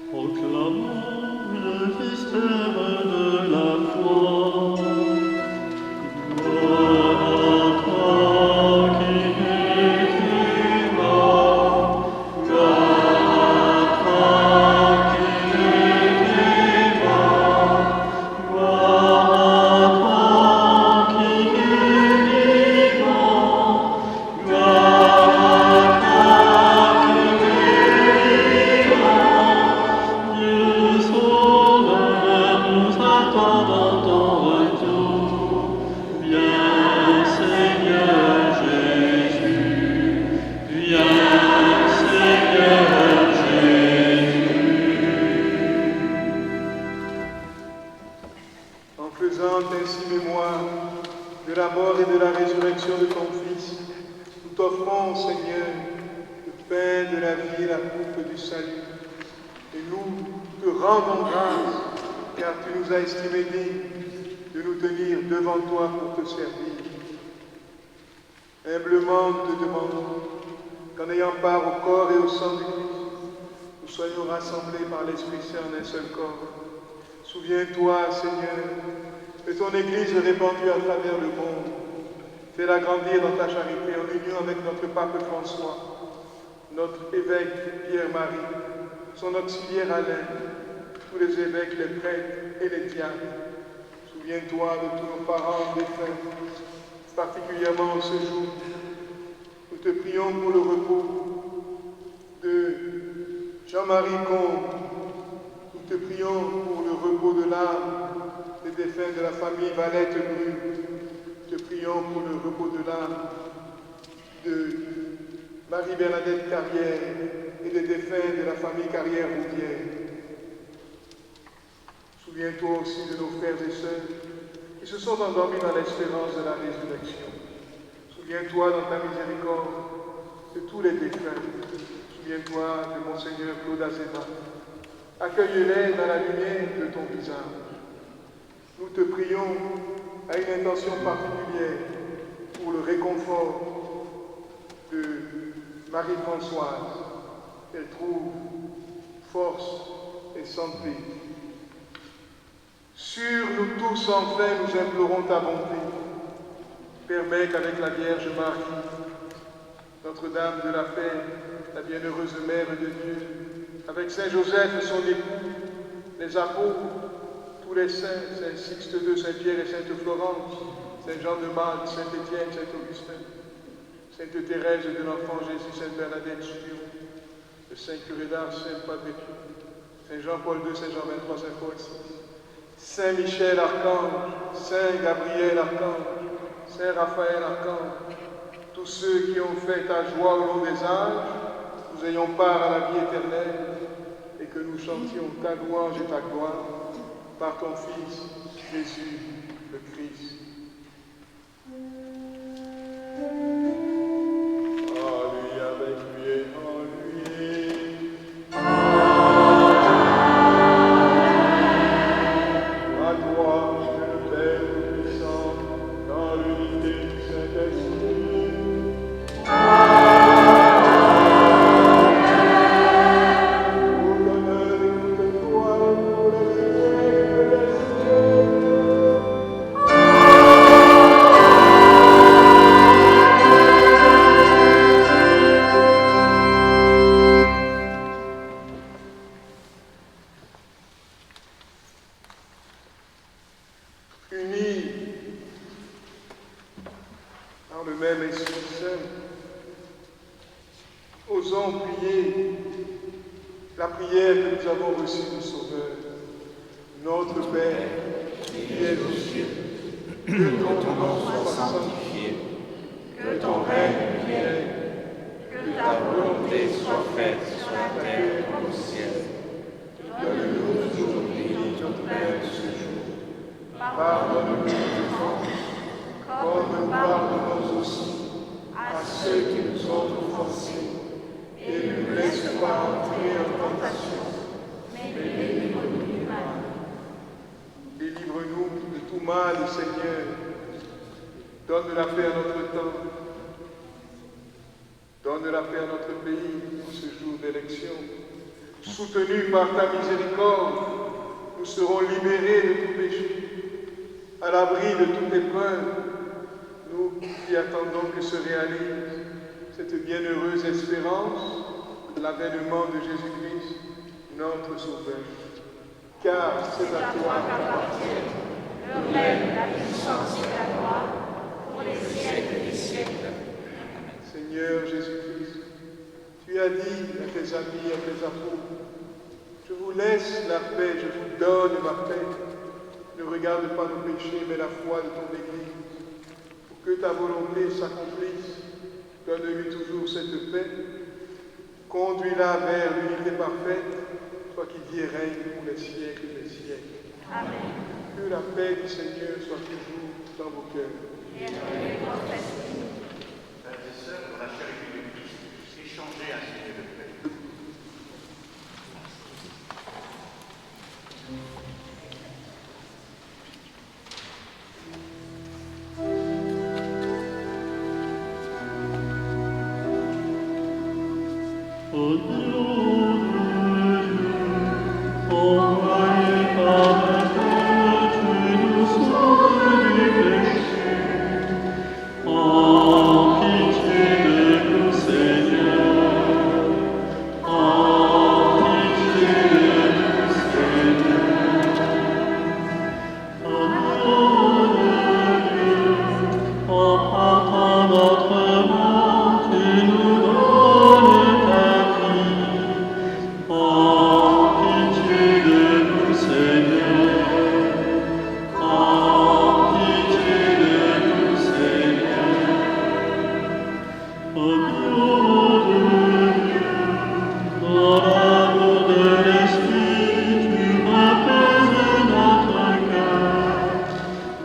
Proclamons le mystère de la foi. Gloire à toi qui es vivant, gloire à toi qui es vivant, gloire à toi qui es vivant, gloire à toi qui es vivant. Dieu sauveur, nous attendons ton retour. Viens Seigneur Jésus, viens Seigneur Jésus. En faisant ainsi mémoire de la mort et de la résurrection de ton Fils, nous t'offrons, Seigneur, le pain de la vie et la coupe du salut. Et nous te rendons grâce, car tu nous as estimés dignes de nous tenir devant toi pour te servir. Humblement, nous te demandons qu'en ayant part au corps et au sang du Christ, nous soyons rassemblés par l'Esprit Saint en un seul corps. Souviens-toi, Seigneur, de ton Église répandue à travers le monde. Fais-la grandir dans ta charité en union avec notre pape François, notre évêque Pierre-Marie, son auxiliaire Alain, tous les évêques, les prêtres et les diacres. Souviens-toi de tous nos parents défunts, particulièrement en ce jour. Nous te prions pour le repos de Jean-Marie Combe. Nous te prions pour le repos de l'âme des défunts de la famille Valette Bru. Nous te prions pour le repos de l'âme de Marie-Bernadette Carrière et des défunts de la famille Carrière-Roudière. Souviens-toi aussi de nos frères et sœurs qui se sont endormis dans l'espérance de la résurrection. Souviens-toi dans ta miséricorde de tous les défunts. Souviens-toi de Monseigneur Claude Azéma. Accueille-les dans la lumière de ton visage. Nous te prions à une intention particulière pour le réconfort de Marie-Françoise, qu'elle trouve force et santé. Sur nous tous, enfin, nous implorons ta bonté. Permets qu'avec la Vierge Marie, Notre-Dame de la Paix, la bienheureuse Mère de Dieu, avec Saint Joseph, son époux, les apôtres, tous les saints, Saint Sixte II, Saint Pierre et Sainte Florence, Saint Jean de Malte, Saint Étienne, Saint Augustin, Sainte Thérèse de l'Enfant Jésus, Sainte Bernadette Chirion, le Saint Curé d'Ars, Saint Padre Pio, Saint Jean-Paul II, Saint Jean XXIII, Saint Paul VI, Saint Michel Archange, Saint Gabriel Archange, Saint Raphaël Archange, tous ceux qui ont fait ta joie au long des âges, nous ayons part à la vie éternelle et que nous chantions ta louange et ta gloire par ton Fils, Jésus le Christ. En lui, avec lui et en lui. À toi, Dieu le Père Tout-Puissant, dans l'unité du Saint-Esprit. Tout honneur et toute gloire pour les siècles des siècles. Unis par le même Esprit Saint, osons prier la prière que nous avons reçue du Sauveur. Notre Père, qui es aux cieux, Que ton nom soit sanctifié. Que ton règne vienne. Que ta volonté soit faite sur la terre comme au ciel. Donne-nous aujourd'hui notre pain de ce jour. Pardonne-nous nos offenses, comme nous pardonnons aussi à ceux qui nous ont offensés. Et ne nous laisse pas entrer en tentation, mais délivre-nous du mal. Délivre-nous de tout mal, Seigneur. Donne la paix à notre temps. Donne la paix à notre pays en ce jour d'élection. Soutenus par ta miséricorde, nous serons libérés de tout péché, à l'abri de toute épreuve, nous qui attendons que se réalise cette bienheureuse espérance de l'avènement de Jésus-Christ, notre Sauveur. Car c'est à toi qu'appartiennent le règne, la puissance et la gloire pour les siècles des siècles. Seigneur Jésus-Christ, tu as dit à tes amis, à tes apôtres, je vous laisse la paix, je vous donne ma paix. Ne regarde pas nos péchés, mais la foi de ton Église. Pour que ta volonté s'accomplisse, donne-lui toujours cette paix. Conduis-la vers l'unité parfaite, toi qui vis et règnes pour les siècles des siècles. Amen. Que la paix du Seigneur soit toujours dans vos cœurs. Et avec votre esprit. Frères et sœurs, dans la charité de Christ, échangez un signe de paix. Au nom de Dieu, envoyé par le Père, tu nous sauves du péché. En pitié de nous, Seigneur. En pitié de nous, Seigneur. Au nom de Dieu, en portant notre mort, tu nous donnes ta vie. En pitié de nous, Seigneur. En pitié de nous, Seigneur. Au nom de Dieu, dans l'amour de l'Esprit, tu apaises notre cœur.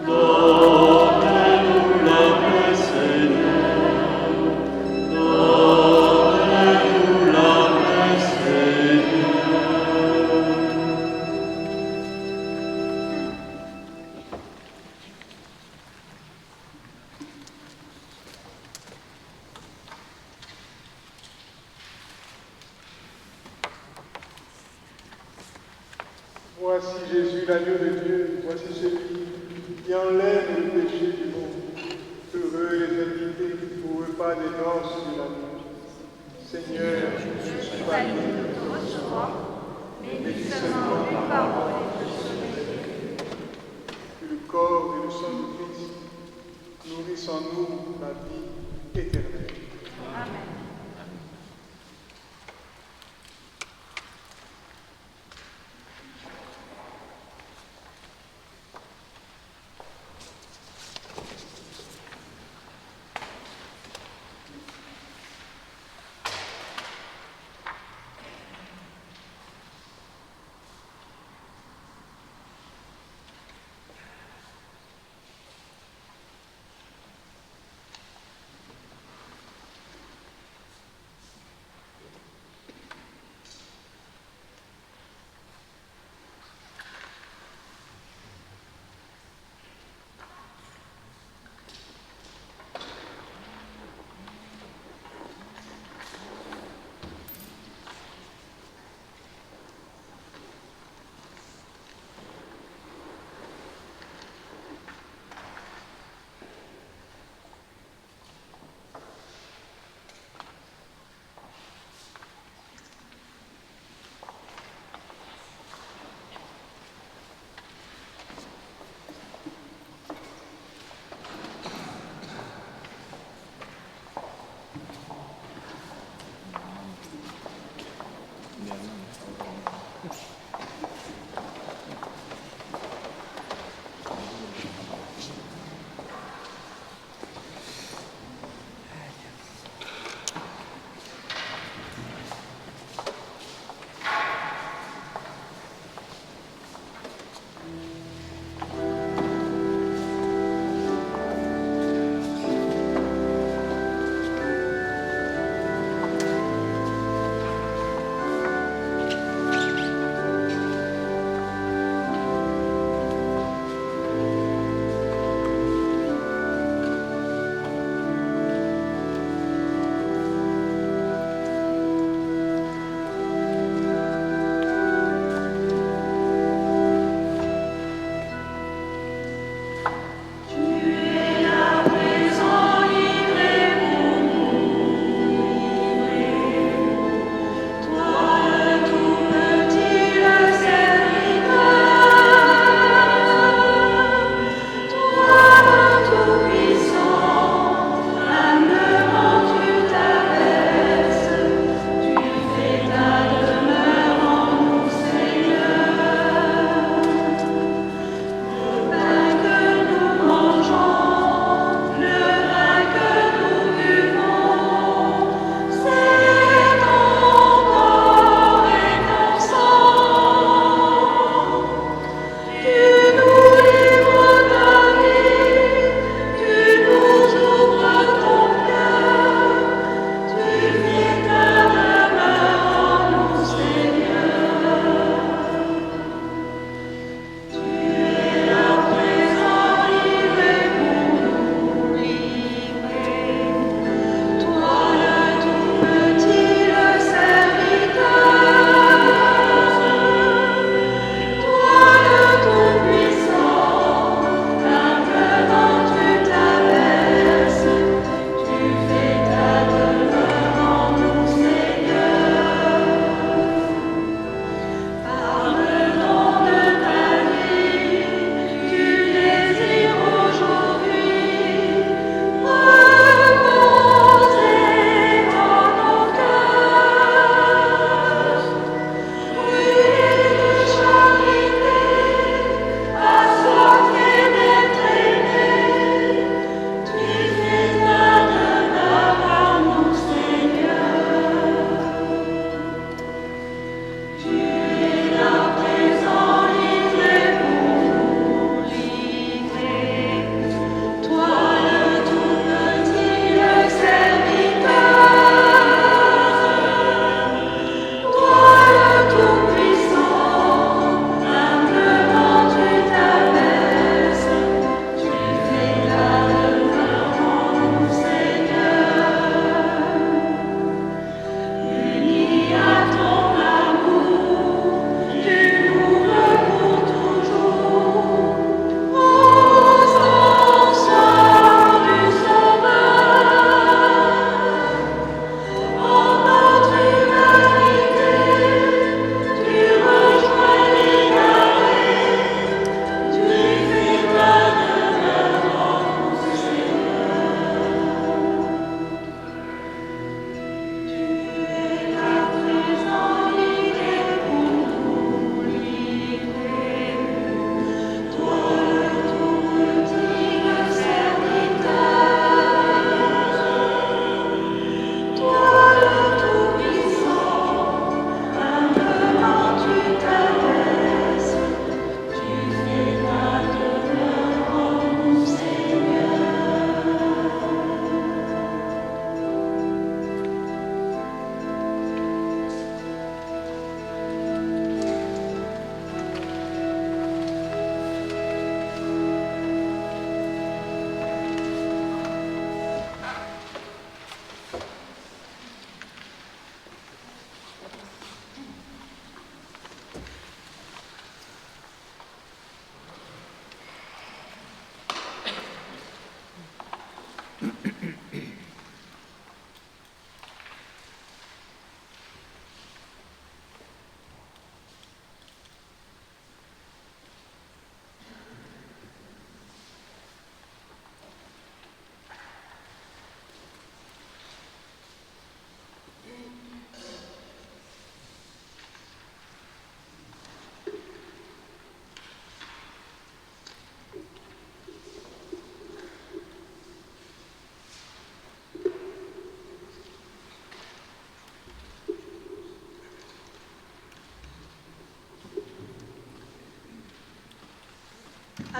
Donne-nous la paix, Seigneur. Donne-nous la paix, Seigneur. Voici Jésus, l'agneau de Dieu, voici celui qui enlève le péché du monde. Heureux les invités au repas des noces de l'amour. Seigneur, je ne suis pas digne de te recevoir, mais dis seulement une parole et je serai. Que le corps et le sang de Christ nourrissent en nous la vie éternelle. Amen.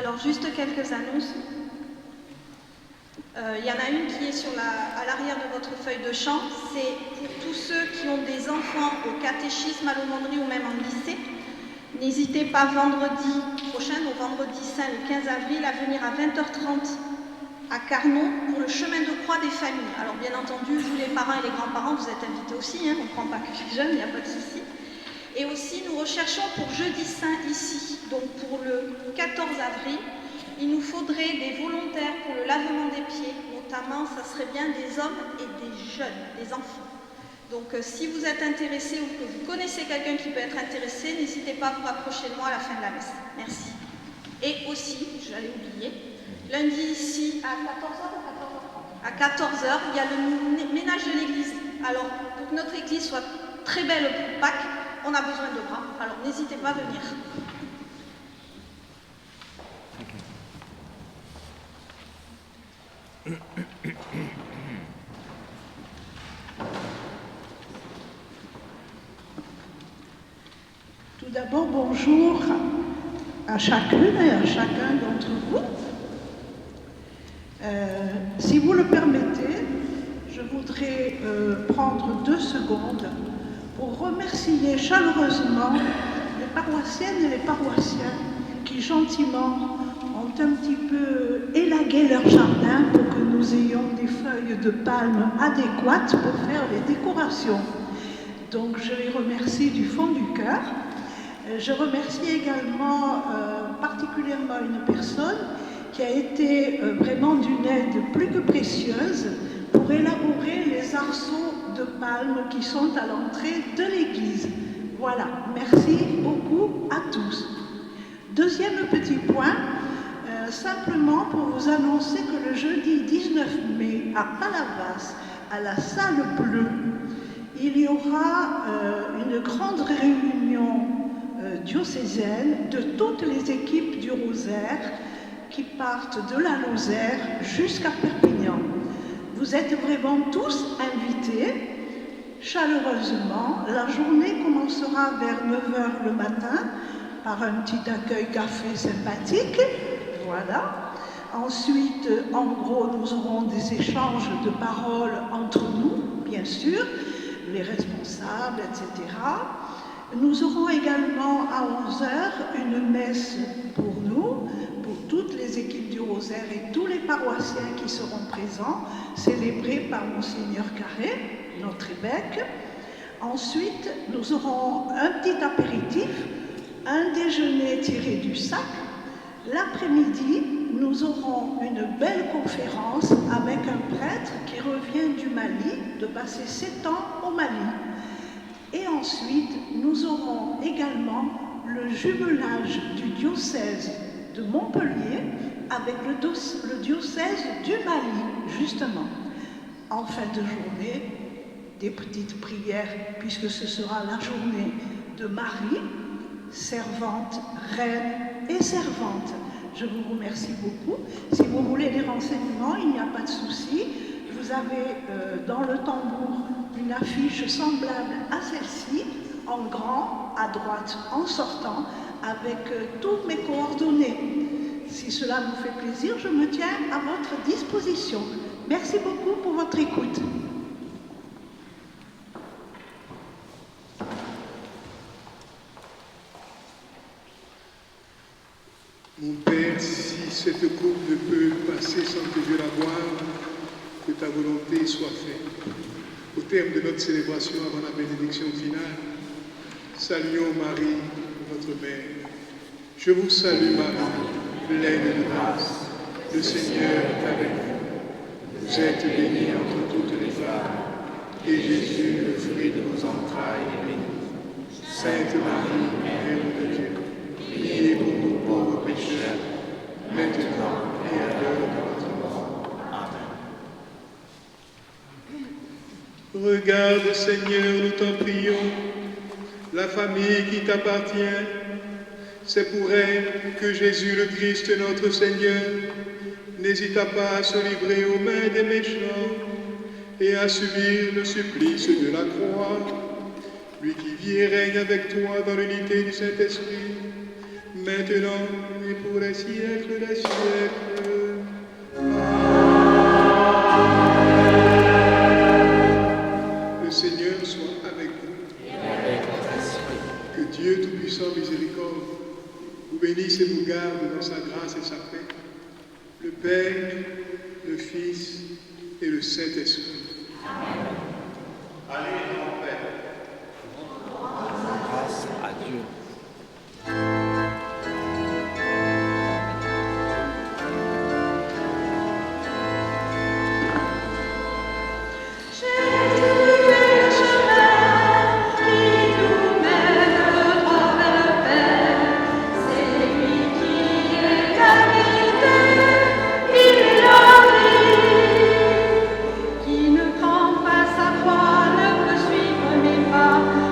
Alors juste quelques annonces. Il y en a une qui est à l'arrière de votre feuille de chant. C'est pour tous ceux qui ont des enfants au catéchisme, à l'aumônerie ou même en lycée. N'hésitez pas vendredi prochain, au vendredi saint, le 15 avril, à venir à 20h30 à Carnon pour le chemin de croix des familles. Alors bien entendu, vous les parents et les grands-parents, vous êtes invités aussi, hein, on ne prend pas que les jeunes, il n'y a pas de souci. Et aussi, nous recherchons pour jeudi saint ici, donc pour le 14 avril, il nous faudrait des volontaires pour le lavement des pieds, notamment, ça serait bien des hommes et des jeunes, des enfants. Donc si vous êtes intéressé ou que vous connaissez quelqu'un qui peut être intéressé, n'hésitez pas à vous rapprocher de moi à la fin de la messe. Merci. Et aussi, je l'ai oublié, lundi ici à 14h ou 14h30 ? À 14h, il y a le ménage de l'église. Alors, pour que notre église soit très belle pour Pâques, on a besoin de bras. Alors, n'hésitez pas à venir. Tout d'abord, bonjour à chacune et à chacun d'entre vous. Si vous le permettez, je voudrais prendre 2 secondes pour remercier chaleureusement les paroissiennes et les paroissiens qui gentiment ont un petit peu élagué leur jardin pour que nous ayons des feuilles de palme adéquates pour faire les décorations. Donc je les remercie du fond du cœur. Je remercie également particulièrement une personne qui a été vraiment d'une aide plus que précieuse pour élaborer les arceaux de palme qui sont à l'entrée de l'église. Voilà, merci beaucoup à tous. Deuxième petit point, simplement pour vous annoncer que le jeudi 19 mai à Palavas, à la salle bleue, il y aura une grande réunion diocésaine de toutes les équipes du Rosaire qui partent de la Lozère jusqu'à Perpignan. Vous êtes vraiment tous invités chaleureusement. La journée commencera vers 9h le matin par un petit accueil café sympathique. Voilà. Ensuite, en gros, nous aurons des échanges de paroles entre nous, bien sûr, les responsables, etc. Nous aurons également à 11h une messe pour nous, pour toutes les équipes du Rosaire et tous les paroissiens qui seront présents, célébrée par Monseigneur Carré, notre évêque. Ensuite, nous aurons un petit apéritif, un déjeuner tiré du sac. L'après-midi, nous aurons une belle conférence avec un prêtre qui revient du Mali, de passer 7 ans au Mali. Et ensuite, nous aurons également le jumelage du diocèse de Montpellier avec le diocèse du Mali, justement. En fin de journée, des petites prières, puisque ce sera la journée de Marie, servante, reine et servante. Je vous remercie beaucoup. Si vous voulez des renseignements, il n'y a pas de souci. Vous avez dans le tambour une affiche semblable à celle-ci, en grand, à droite, en sortant, avec toutes mes coordonnées. Si cela vous fait plaisir, je me tiens à votre disposition. Merci beaucoup pour votre écoute. Mon Père, si cette coupe ne peut passer sans que je la boive, que ta volonté soit faite. Au terme de notre célébration avant la bénédiction finale, saluons Marie, notre Mère. Je vous salue Marie, pleine de grâce. Le Seigneur est avec vous. Vous êtes bénie entre toutes les femmes, et Jésus, le fruit de vos entrailles, est béni. Sainte Marie, Mère de Dieu, priez pour nous pauvres pécheurs, maintenant et à l'heure de notre mort. Amen. Regarde, Seigneur, nous t'en prions, la famille qui t'appartient. C'est pour elle que Jésus le Christ, notre Seigneur, n'hésita pas à se livrer aux mains des méchants et à subir le supplice de la croix. Lui qui vit et règne avec toi dans l'unité du Saint-Esprit, maintenant et pour les siècles des siècles. Le Seigneur soit avec vous. Que Dieu Tout-Puissant, miséricorde, vous bénisse et vous garde dans sa grâce et sa paix, le Père, le Fils et le Saint-Esprit. Amen. Allez en paix. Grâce à Dieu. Qui ne prend pas sa croix ne peut suivre mes pas.